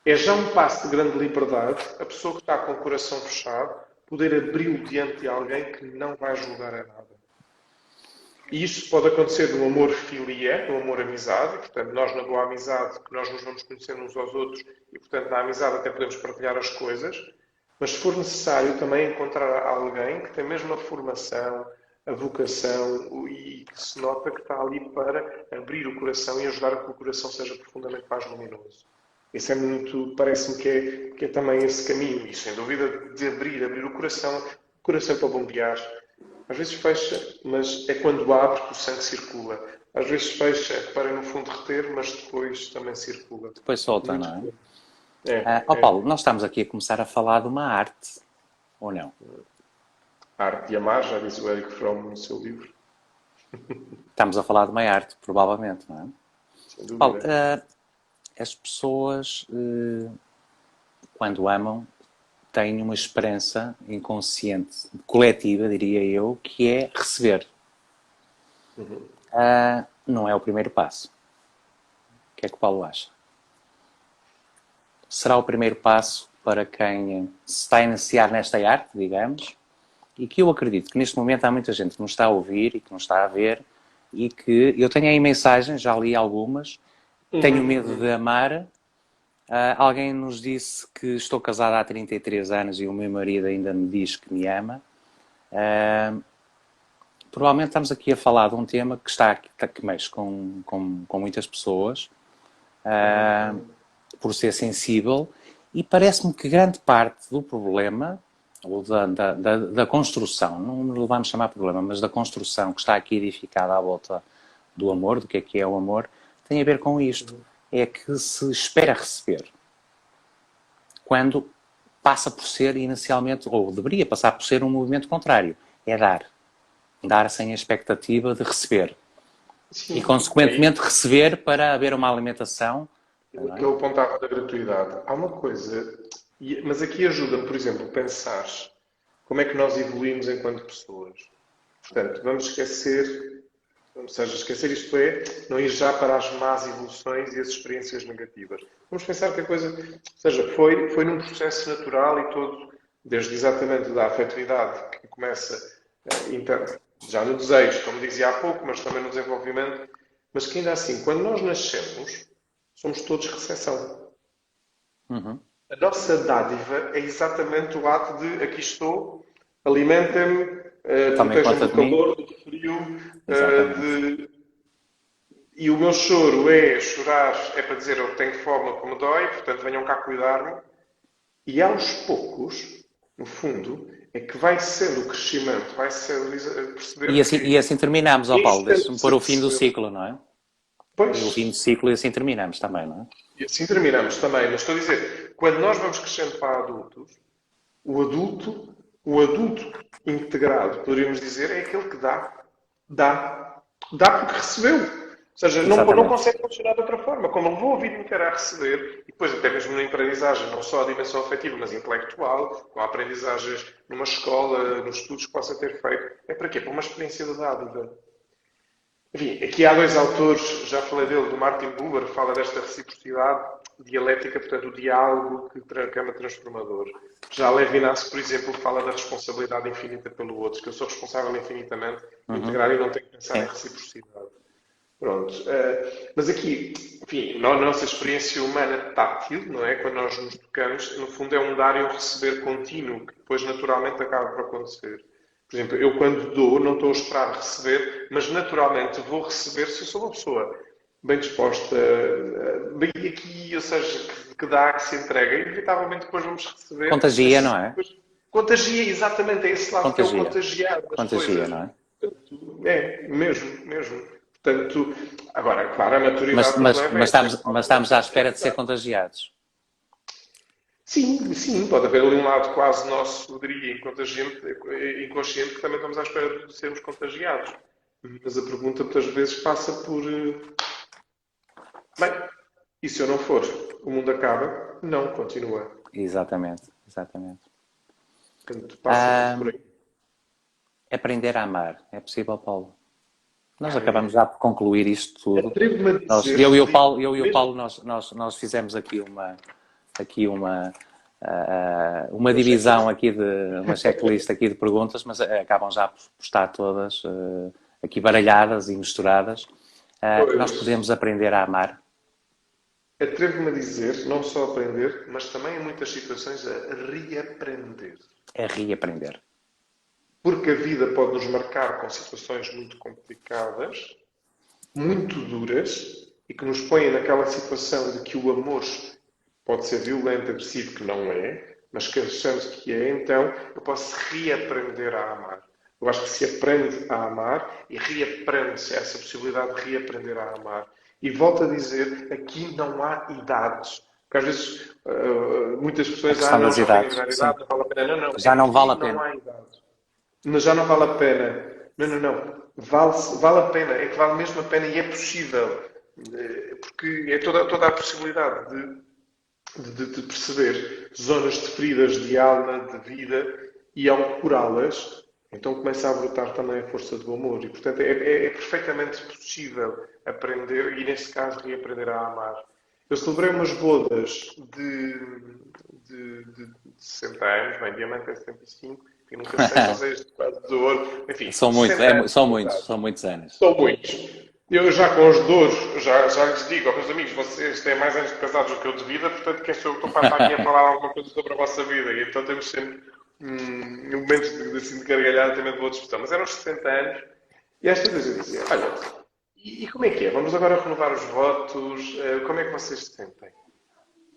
é já um passo de grande liberdade a pessoa que está com o coração fechado poder abri-lo diante de alguém que não vai julgar a nada. E isto pode acontecer no amor filié, no amor amizade, e, portanto, nós na boa amizade, que nós nos vamos conhecendo uns aos outros, e, portanto, na amizade até podemos partilhar as coisas, mas se for necessário também encontrar alguém que tem a mesma formação, a vocação, e que se nota que está ali para abrir o coração e ajudar a que o coração seja profundamente mais luminoso. Isso é muito, parece-me que é também esse caminho, e sem dúvida de abrir o coração para bombear. Às vezes fecha, mas é quando abre que o sangue circula. Às vezes fecha para no fundo reter, mas depois também circula. Depois solta, Muito não bom. é? Paulo, nós estamos aqui a começar a falar de uma arte, ou não? A arte de amar, já diz o Eric Fromm no seu livro, Estamos a falar de uma arte, provavelmente, não é? sem Paulo, dúvida. as pessoas, quando amam, têm uma esperança inconsciente, coletiva, diria eu, que é receber. Não é o primeiro passo. O que é que o Paulo acha? Será o primeiro passo para quem se está a iniciar nesta arte, digamos, e que eu acredito que neste momento há muita gente que nos está a ouvir e que nos está a ver e que eu tenho aí mensagens, já li algumas, tenho medo de amar. Alguém nos disse que estou casada há 33 anos e o meu marido ainda me diz que me ama. Provavelmente estamos aqui a falar de um tema que mexe com muitas pessoas, por ser sensível, e parece-me que grande parte do problema, ou da construção, não vamos chamar problema, mas da construção que está aqui edificada à volta do amor, do que é o amor, tem a ver com isto. É que se espera receber. Quando passa por ser inicialmente, ou deveria passar por ser um movimento contrário. É dar. Dar sem a expectativa de receber. Sim, E, consequentemente, receber para haver uma alimentação. que ele apontava da gratuidade. Há uma coisa, mas aqui ajuda-me, por exemplo, a pensar como é que nós evoluímos enquanto pessoas. Portanto, vamos esquecer, ou seja, esquecer isto é, não ir já para as más evoluções e as experiências negativas. Vamos pensar que a coisa, ou seja, foi num processo natural e todo, desde exatamente da afetividade, que começa já no desejo, como dizia há pouco, mas também no desenvolvimento, mas que ainda assim, quando nós nascemos, somos todos recepção. A nossa dádiva é exatamente o ato de aqui estou, alimentem-me, Tomem protejam-me conta do de mim. calor, do frio, Exatamente. e o meu choro é chorar, é para dizer eu tenho fome, como dói, portanto venham cá cuidar-me. E aos poucos, no fundo, é que vai sendo o crescimento, vai sendo perceber E que assim terminamos, Paulo. instante Deixa-me se pôr o fim do percebeu. ciclo, não é? Pois, E o fim do ciclo e assim terminamos também, não é? e assim terminamos também. Mas estou a dizer, quando nós vamos crescendo para adultos, o adulto, o adulto integrado, poderíamos dizer, é aquele que dá. Dá. Dá porque recebeu. Ou seja, não Exatamente. consegue funcionar de outra forma. Como levou a vida inteira a receber, e depois até mesmo na aprendizagem, não só a dimensão afetiva, mas intelectual, com aprendizagens numa escola, nos estudos que possa ter feito, é para quê? Para uma experiência de dádiva. Enfim, aqui há dois autores, já falei dele, do Martin Buber, fala desta reciprocidade dialética, portanto, o diálogo que é uma transformador. Já Levinas, por exemplo, fala da responsabilidade infinita pelo outro, que eu sou responsável infinitamente, integrar e não tenho que pensar em Sim. reciprocidade. Pronto. Mas aqui, enfim, a nossa experiência humana tátil, não é? Quando nós nos tocamos, no fundo é um dar e um receber contínuo, que depois naturalmente acaba por acontecer. Por exemplo, eu quando dou, não estou a esperar receber, mas naturalmente vou receber se eu sou uma pessoa bem disposta, bem aqui, ou seja, que dá, que se entrega. Inevitavelmente depois vamos receber. Contagia, não é? Contagia, exatamente, é esse lado que é o Contagia. contagiar das Contagia, coisas. não é? É, mesmo, mesmo. Portanto, agora, claro, a Mas, maturidade mas, leva a mas, essa estamos, mas estamos à espera de ser contagiados. Sim, sim, pode haver ali um lado quase nosso, eu diria, inconsciente, que também estamos à espera de sermos contagiados. Mas a pergunta muitas vezes passa por. Bem, E se eu não for, o mundo acaba? Não, continua. Exatamente, exatamente. Portanto, passa muito por aí. Aprender a amar. É possível, Paulo? Nós acabamos Ai, já por concluir isto tudo. atrevo-me a dizer, Eu e o mesmo Paulo nós fizemos aqui uma divisão aqui uma checklist aqui de perguntas, mas acabam já por estar todas aqui baralhadas e misturadas. Nós pois, podemos aprender a amar. atrevo-me a dizer, não só aprender, mas também em muitas situações a reaprender. É reaprender. Porque a vida pode nos marcar com situações muito complicadas, muito duras, e que nos põem naquela situação de que o amor pode ser violento, agressivo, que não é, mas que achamos que é, então eu posso reaprender a amar. Eu acho que se aprende a amar e reaprende-se essa possibilidade de reaprender a amar. E volto a dizer, aqui não há idades. Porque às vezes muitas A pessoas, questão não, das já tenho idades. a Sim. idade, não vale a pena. Não, não, Já não vale aqui a não pena. há idades. Mas já não vale a pena. Não, não, não. Vale a pena. É que vale mesmo a pena e é possível. Porque é toda a possibilidade de perceber zonas de feridas de alma, de vida, e ao curá-las, então começa a brotar também a força do amor. E, portanto, é perfeitamente possível aprender, e nesse caso, reaprender a amar. Eu celebrei umas bodas de 60 anos, bem, diamante é 75, e nunca sei, só sei este quadro de ouro, enfim, São muitos, 60 anos de são casado. muitos anos. São muitos. Eu já com os douros, já lhes digo aos meus amigos, vocês têm mais anos de casados do que eu de vida, portanto quem sou eu que estou para estar aqui a falar alguma coisa sobre a vossa vida? E então temos sempre momentos assim, de gargalhada também de boa discussão. Mas eram os 60 anos e esta vez eu dizia, olha, e como é que é? Vamos agora renovar os votos, como é que vocês se sentem?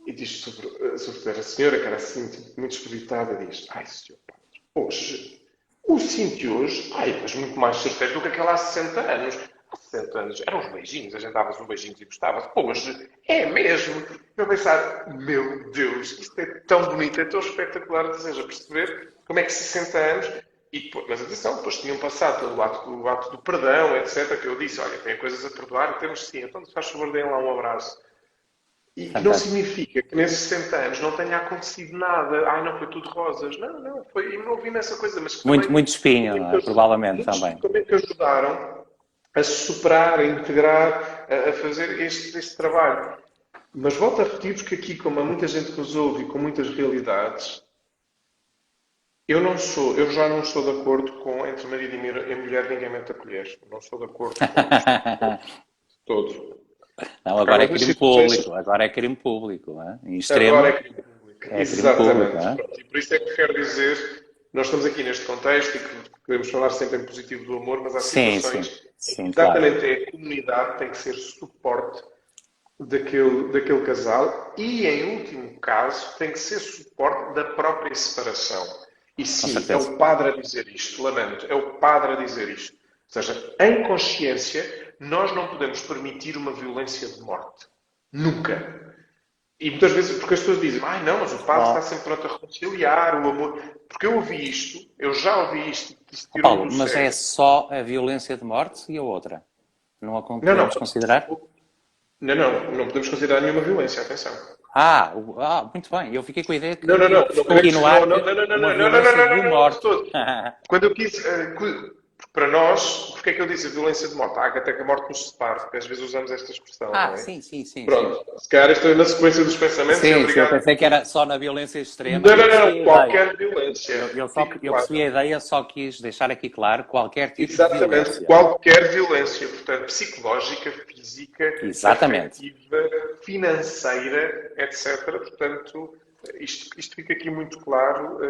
E diz sobre a senhora, que era assim, tipo, muito espiritada, diz, ai, senhor padre, hoje, o sim de hoje, ai, mas muito mais certeiro do que aquela há 60 anos. Há 60 anos eram uns beijinhos, a gente dava-se um beijinho e gostava-se. Hoje, é mesmo. Eu pensar, meu Deus, isto é tão bonito, é tão espetacular, ou seja, perceber como é que 60 anos, mas atenção, depois tinham passado pelo ato do perdão, etc, que eu disse, olha, tem coisas a perdoar, temos sim, então faz favor, deem lá um abraço. E que não Fantástico. significa que nesses 60 anos não tenha acontecido nada. Ai, não foi tudo rosas. Não, não, foi, eu não ouvi nessa coisa, mas que Muito, também, muito espinho, não é? Provavelmente muitos também. também que ajudaram a superar, a integrar, a fazer este trabalho. Mas volto a repetir, porque aqui, como há muita gente que nos ouve e com muitas realidades, eu já não estou de acordo com entre marido e mulher ninguém mete a colher. Não estou de acordo com isto todo. Não, Porque há agora é algumas crime situações. público. Agora é crime público, não é? Em Agora é extremo, crime público. é crime público, Exatamente. não é? Pronto. E por isso é que quero dizer, nós estamos aqui neste contexto e que queremos falar sempre em positivo do amor, mas há Sim, sim. situações em que Sim, claro. exatamente é a comunidade que tem que ser suporte daquele casal e, em último caso, tem que ser suporte da própria separação. E Com sim, é certeza. o padre a dizer isto, lamento, é o padre a dizer isto. Ou seja, em consciência, nós não podemos permitir uma violência de morte. Nunca. E muitas vezes, porque as pessoas dizem, ai não, mas o padre está Oh, sempre pronto a reconciliar, o amor. Porque eu ouvi isto, eu já ouvi isto, que isto oh, tirou-me Paulo, do mas é sério. só a violência de morte e a outra? Não a Não, não, podemos considerar? não podemos considerar nenhuma violência, atenção. Muito bem. Eu fiquei com a ideia Não, não, que não, não ficou aqui podemos, no não, ar não, não, não, não, uma não, não, não, violência não, de não, não, de morte. todo. Quando eu quis, para nós, porque é que eu disse a violência de morte? Até que a morte nos separe, porque às vezes usamos esta expressão, não é? Sim, sim, sim, sim. Pronto, se calhar isto é na sequência dos pensamentos e Sim, sim, eu obrigado. pensei que era só na violência extrema. Não, Eu não, percebi não, a ideia. qualquer violência, fique Eu percebi a claro. ideia, só quis deixar aqui claro qualquer tipo de Exatamente, violência. qualquer violência, portanto, psicológica, física, Exatamente. afetiva, financeira, etc. Portanto, isto fica aqui muito claro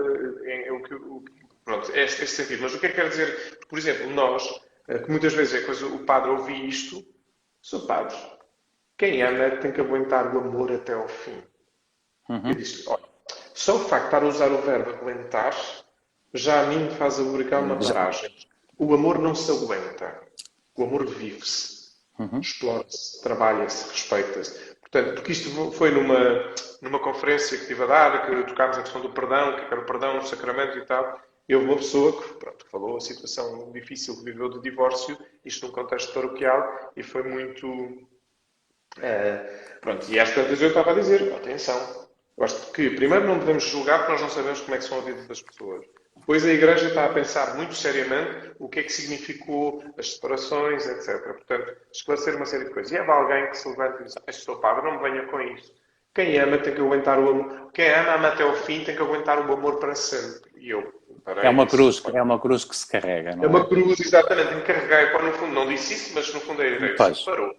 pronto, este sentido. Mas o que é que quer dizer? Por exemplo, nós, que muitas vezes é coisa, o padre ouve isto, sou padre, quem ama tem que aguentar o amor até ao fim. Eu disse, olha, só o facto de estar a usar o verbo aguentar, já a mim me faz abrigar uma Já- paragem. O amor não se aguenta. O amor vive-se, explora-se, trabalha-se, respeita-se. Portanto, porque isto foi numa conferência que estive a dar, que tocámos a questão do perdão, que era o perdão, o sacramento e tal, e houve uma pessoa que, pronto, falou a situação difícil que viveu de divórcio, isto num contexto paroquial, e foi muito Pronto, e às tantas eu estava a dizer, atenção, eu acho que primeiro não podemos julgar porque nós não sabemos como é que são a vida das pessoas. Depois a Igreja está a pensar muito seriamente o que é que significou as separações, etc. Portanto, esclarecer uma série de coisas. E há alguém que se levanta e diz, sou padre, não me venha com isto. Quem ama tem que aguentar o amor. Quem ama, ama até o fim, tem que aguentar o amor para sempre. E eu, parei isso. É uma cruz que se carrega, É não é? uma cruz, exatamente, encarreguei. No fundo, não disse isso, mas no fundo é a ideia. Pois, Parou.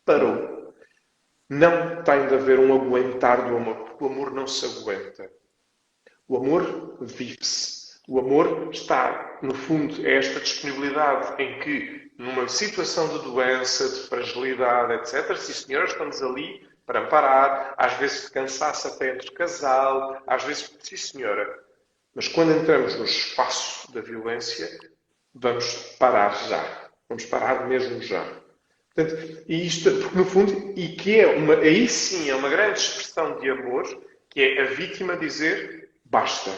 Parou. Não tem de haver um aguentar do amor, porque o amor não se aguenta. O amor vive-se. O amor está, no fundo, é esta disponibilidade em que, numa situação de doença, de fragilidade, etc., sim, senhor, estamos ali para amparar, às vezes de cansaço até entre casal, às vezes, sim, senhora. Mas quando entramos no espaço da violência, vamos parar já. Vamos parar mesmo já. Portanto, e isto, porque no fundo, e que é uma, aí sim é uma grande expressão de amor, que é a vítima dizer basta.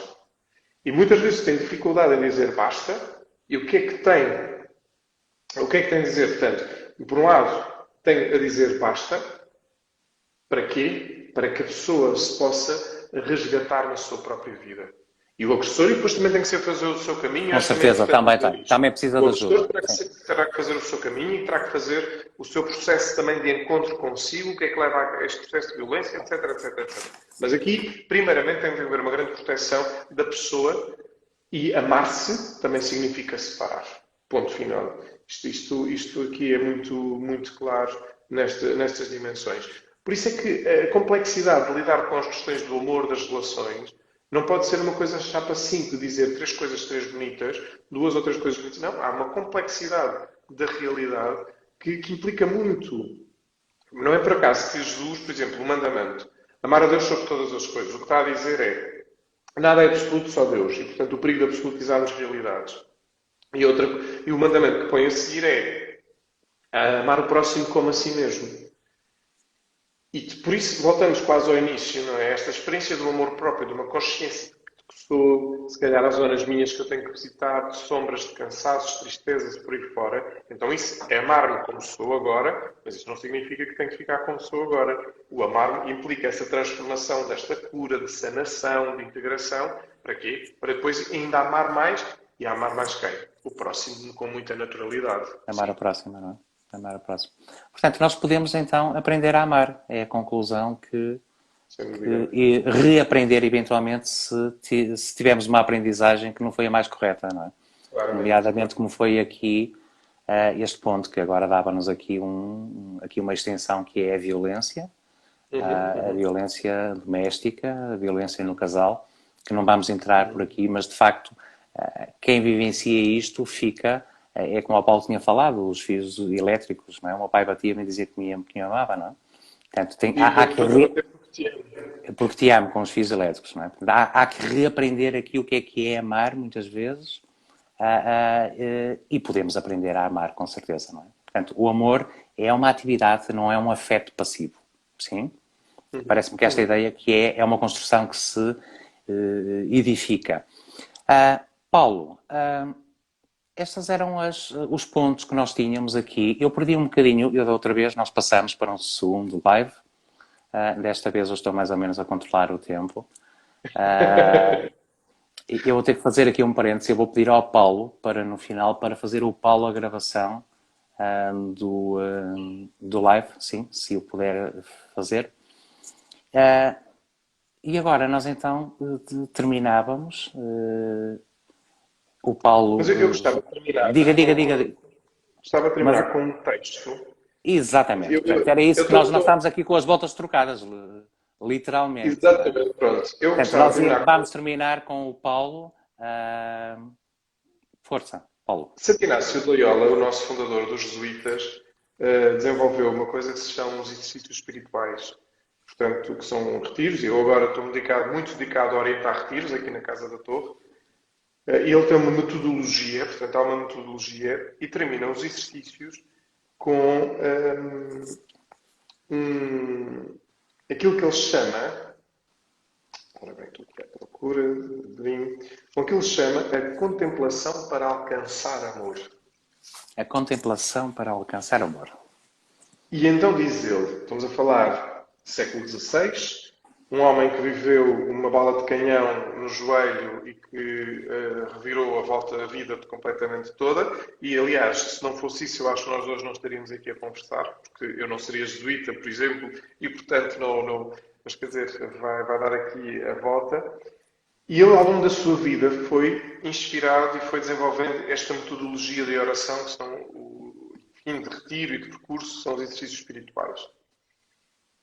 E muitas vezes tem dificuldade em dizer basta, e o que é que tem? O que é que tem a dizer? Portanto, por um lado, tem a dizer basta, para quê? Para que a pessoa se possa resgatar na sua própria vida. E o agressor, e depois também tem que ser fazer o seu caminho. com Acho também certeza, importante também dizer tem. isto. Também precisa O de agressor ajuda. Sim. terá que fazer o seu caminho e terá que fazer o seu processo também de encontro consigo, o que é que leva a este processo de violência, etc, etc, etc. Mas aqui, primeiramente, tem de haver uma grande proteção da pessoa e amar-se também significa separar. Ponto final. Isto aqui é muito, muito claro nestas dimensões. Por isso é que a complexidade de lidar com as questões do amor, das relações, não pode ser uma coisa chapa simples, dizer três coisas, três bonitas, duas ou três coisas bonitas. Não, há uma complexidade da realidade que implica muito. Não é por acaso que Jesus, por exemplo, o mandamento, amar a Deus sobre todas as coisas, o que está a dizer é nada é absoluto, só Deus. E, portanto, o perigo de absolutizar as realidades. E o mandamento que põe a seguir é amar o próximo como a si mesmo. E por isso voltamos quase ao início, não é? Esta experiência do amor próprio, de uma consciência de que sou, se calhar, as zonas minhas que eu tenho que visitar, de sombras, de cansaços, tristezas, por aí fora. Então isso é amar-me como sou agora, mas isso não significa que tenho que ficar como sou agora. O amar-me implica essa transformação desta cura, de sanação, de integração. Para quê? Para depois ainda amar mais e amar mais quem? O próximo com muita naturalidade. Amar a Sim, próxima, não é? Amar a próxima. Portanto, nós podemos então aprender a amar. É a conclusão sem dúvida. e reaprender eventualmente se tivermos uma aprendizagem que não foi a mais correta, não é? Claramente. Nomeadamente como foi aqui este ponto que agora dava-nos aqui, aqui uma extensão que é a violência doméstica, a violência no casal, que não vamos entrar por aqui, mas de facto quem vivencia isto fica, é como o Paulo tinha falado, os fios elétricos, não é? O meu pai batia-me e dizia que me amava, não é? Portanto, E vou-te bater porque te amo. porque te amo com os fios elétricos, não é? Há que reaprender aqui o que é amar, muitas vezes, e podemos aprender a amar, com certeza, não é? Portanto, o amor é uma atividade, não é um afeto passivo, sim? Parece-me que esta ideia que é uma construção que se edifica. Paulo, estes eram os pontos que nós tínhamos aqui. Eu perdi um bocadinho, da outra vez nós passamos para um segundo live. Desta vez eu estou mais ou menos a controlar o tempo. Eu vou ter que fazer aqui um parênteses. Eu vou pedir ao Paulo para, no final, para fazer o Paulo a gravação do live, sim, se o puder fazer. E agora nós então terminávamos. O Paulo. Mas eu gostava de terminar Diga. gostava de Mas, terminar com um texto. exatamente. Eu Portanto, era isso que nós estou. estamos aqui com as voltas trocadas, literalmente. Não é? Exatamente, pronto. Eu Portanto, gostava de nós terminar com vamos terminar com o Paulo. Força, Paulo. Santo Inácio de Loyola, o nosso fundador dos Jesuítas, desenvolveu uma coisa que se chama os exercícios espirituais. Portanto, que são retiros. Eu agora estou muito dedicado a orientar retiros aqui na Casa da Torre. E ele tem uma metodologia, portanto, há uma metodologia e termina os exercícios com aquilo que ele chama, ora bem, estou aqui à procura, com aquilo que ele chama a contemplação para alcançar amor. A contemplação para alcançar o amor. E então diz ele, estamos a falar século XVI, um homem que viveu uma bala de canhão no joelho e que revirou a volta da vida completamente toda. E, aliás, se não fosse isso, eu acho que nós hoje não estaríamos aqui a conversar, porque eu não seria jesuíta, por exemplo, e, portanto, mas, quer dizer, vai dar aqui a volta. E ele, ao longo da sua vida, foi inspirado e foi desenvolvendo esta metodologia de oração, que são o fim de retiro e de percurso, são os exercícios espirituais.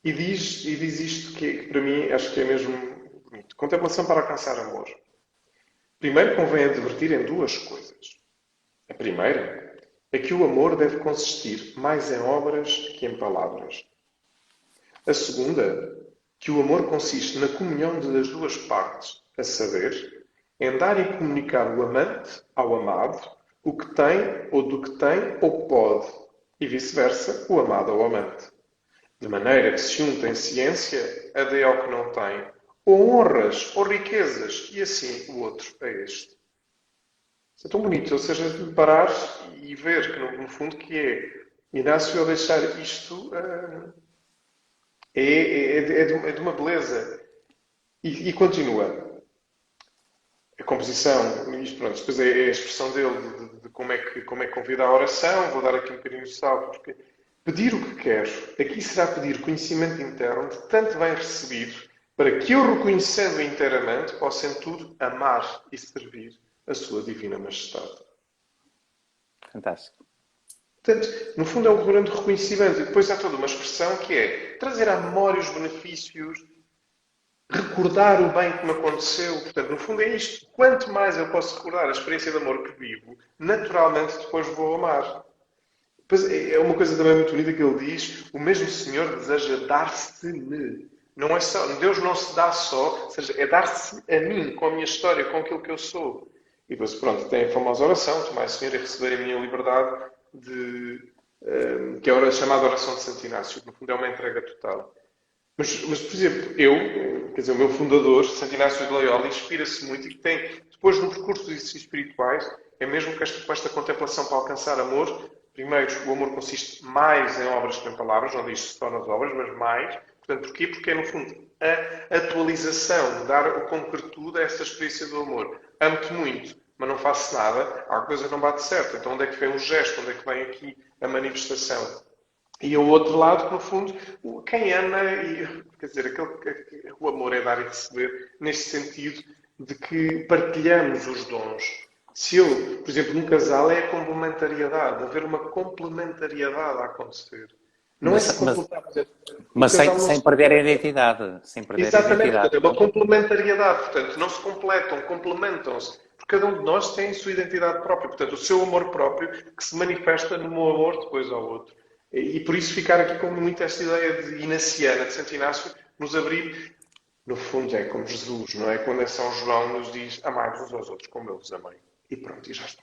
E diz isto que para mim acho que é mesmo bonito. Contemplação para alcançar amor. Primeiro convém advertir em duas coisas. A primeira é que o amor deve consistir mais em obras que em palavras. A segunda, que o amor consiste na comunhão das duas partes, a saber, em dar e comunicar o amante ao amado o que tem ou do que tem ou pode, e vice-versa, o amado ao amante. De maneira que se um tem ciência, a dê ao que não tem, ou honras, ou riquezas, e assim o outro a este. Isso é tão bonito, ou seja, de parar e ver que, no fundo, que é Inácio ao deixar isto de uma beleza. E continua. A composição, isto pronto, depois é a expressão dele de como é que convida a oração. Vou dar aqui um bocadinho de salto, porque pedir o que quero, aqui será pedir conhecimento interno de tanto bem recebido, para que eu, reconhecendo inteiramente, possa em tudo amar e servir a sua divina majestade. Fantástico. Portanto, no fundo é um grande reconhecimento. E depois há toda uma expressão que é trazer à memória os benefícios, recordar o bem que me aconteceu. Portanto, no fundo é isto. Quanto mais eu posso recordar a experiência de amor que vivo, naturalmente depois vou amar. Pois é uma coisa também muito bonita que ele diz: o mesmo Senhor deseja dar-se-me. Não é só, Deus não se dá só, ou seja, é dar-se a mim, com a minha história, com aquilo que eu sou. E depois, pronto, tem a famosa oração, tomai, Senhor, e receber a minha liberdade, que é a chamada oração de Santo Inácio, que no fundo é uma entrega total. Mas, por exemplo, quer dizer, o meu fundador, Santo Inácio de Loyola, inspira-se muito e que tem, depois no percurso dos exercícios espirituais, é mesmo que esta contemplação para alcançar amor. Primeiro, o amor consiste mais em obras que em palavras, não diz só nas obras, mas mais. Portanto, porquê? Porque é, no fundo, a atualização, dar o concretude a essa experiência do amor. Amo-te muito, mas não faço nada, há coisa que não bate certo. Então, onde é que vem o gesto? Onde é que vem aqui a manifestação? E o outro lado, que no fundo, quem ama, quer dizer, o amor é dar e receber, neste sentido de que partilhamos os dons. Se eu, por exemplo, num casal, é a complementariedade, haver uma complementariedade a acontecer. Não é se completar, mas sem perder a identidade. Sem perder exatamente, a identidade. É uma complementariedade, portanto, não se completam, complementam-se. Porque cada um de nós tem a sua identidade própria, portanto, o seu amor próprio que se manifesta no meu amor depois ao outro. E por isso ficar aqui com muito esta ideia de inaciana, de Santo Inácio, nos abrir, no fundo é como Jesus, não é? Quando é São João nos diz, amai-vos uns aos outros como eu vos amei. E pronto, e já está.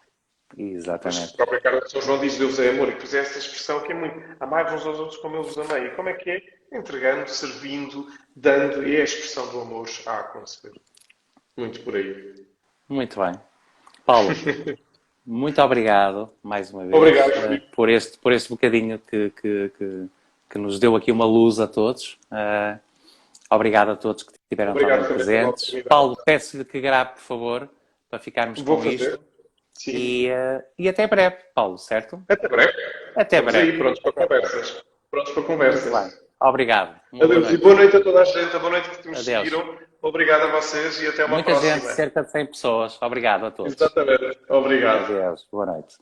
Exatamente. Mas a própria carta de São João diz Deus é amor, e depois é esta expressão que é muito, amai-vos uns aos outros como eu vos amei. E como é que é? Entregando, servindo, dando, e é a expressão do amor a acontecer. Muito por aí. Muito bem. Paulo, muito obrigado, mais uma vez, Obrigado, por este bocadinho que nos deu aqui uma luz a todos. Obrigado a todos que estiveram também presentes. Paulo, peço-lhe que grave, por favor, para ficarmos com isto. Sim. E até breve, Paulo, certo? Até breve. Até breve. Aí, prontos para conversas. Prontos para conversas. Obrigado. Adeus e boa noite a toda a gente. Boa noite que nos Adeus. seguiram. Obrigado a vocês e até uma Muita próxima. Muita gente, cerca de 100 pessoas. Obrigado a todos. Exatamente. Obrigado. Adeus. Boa noite.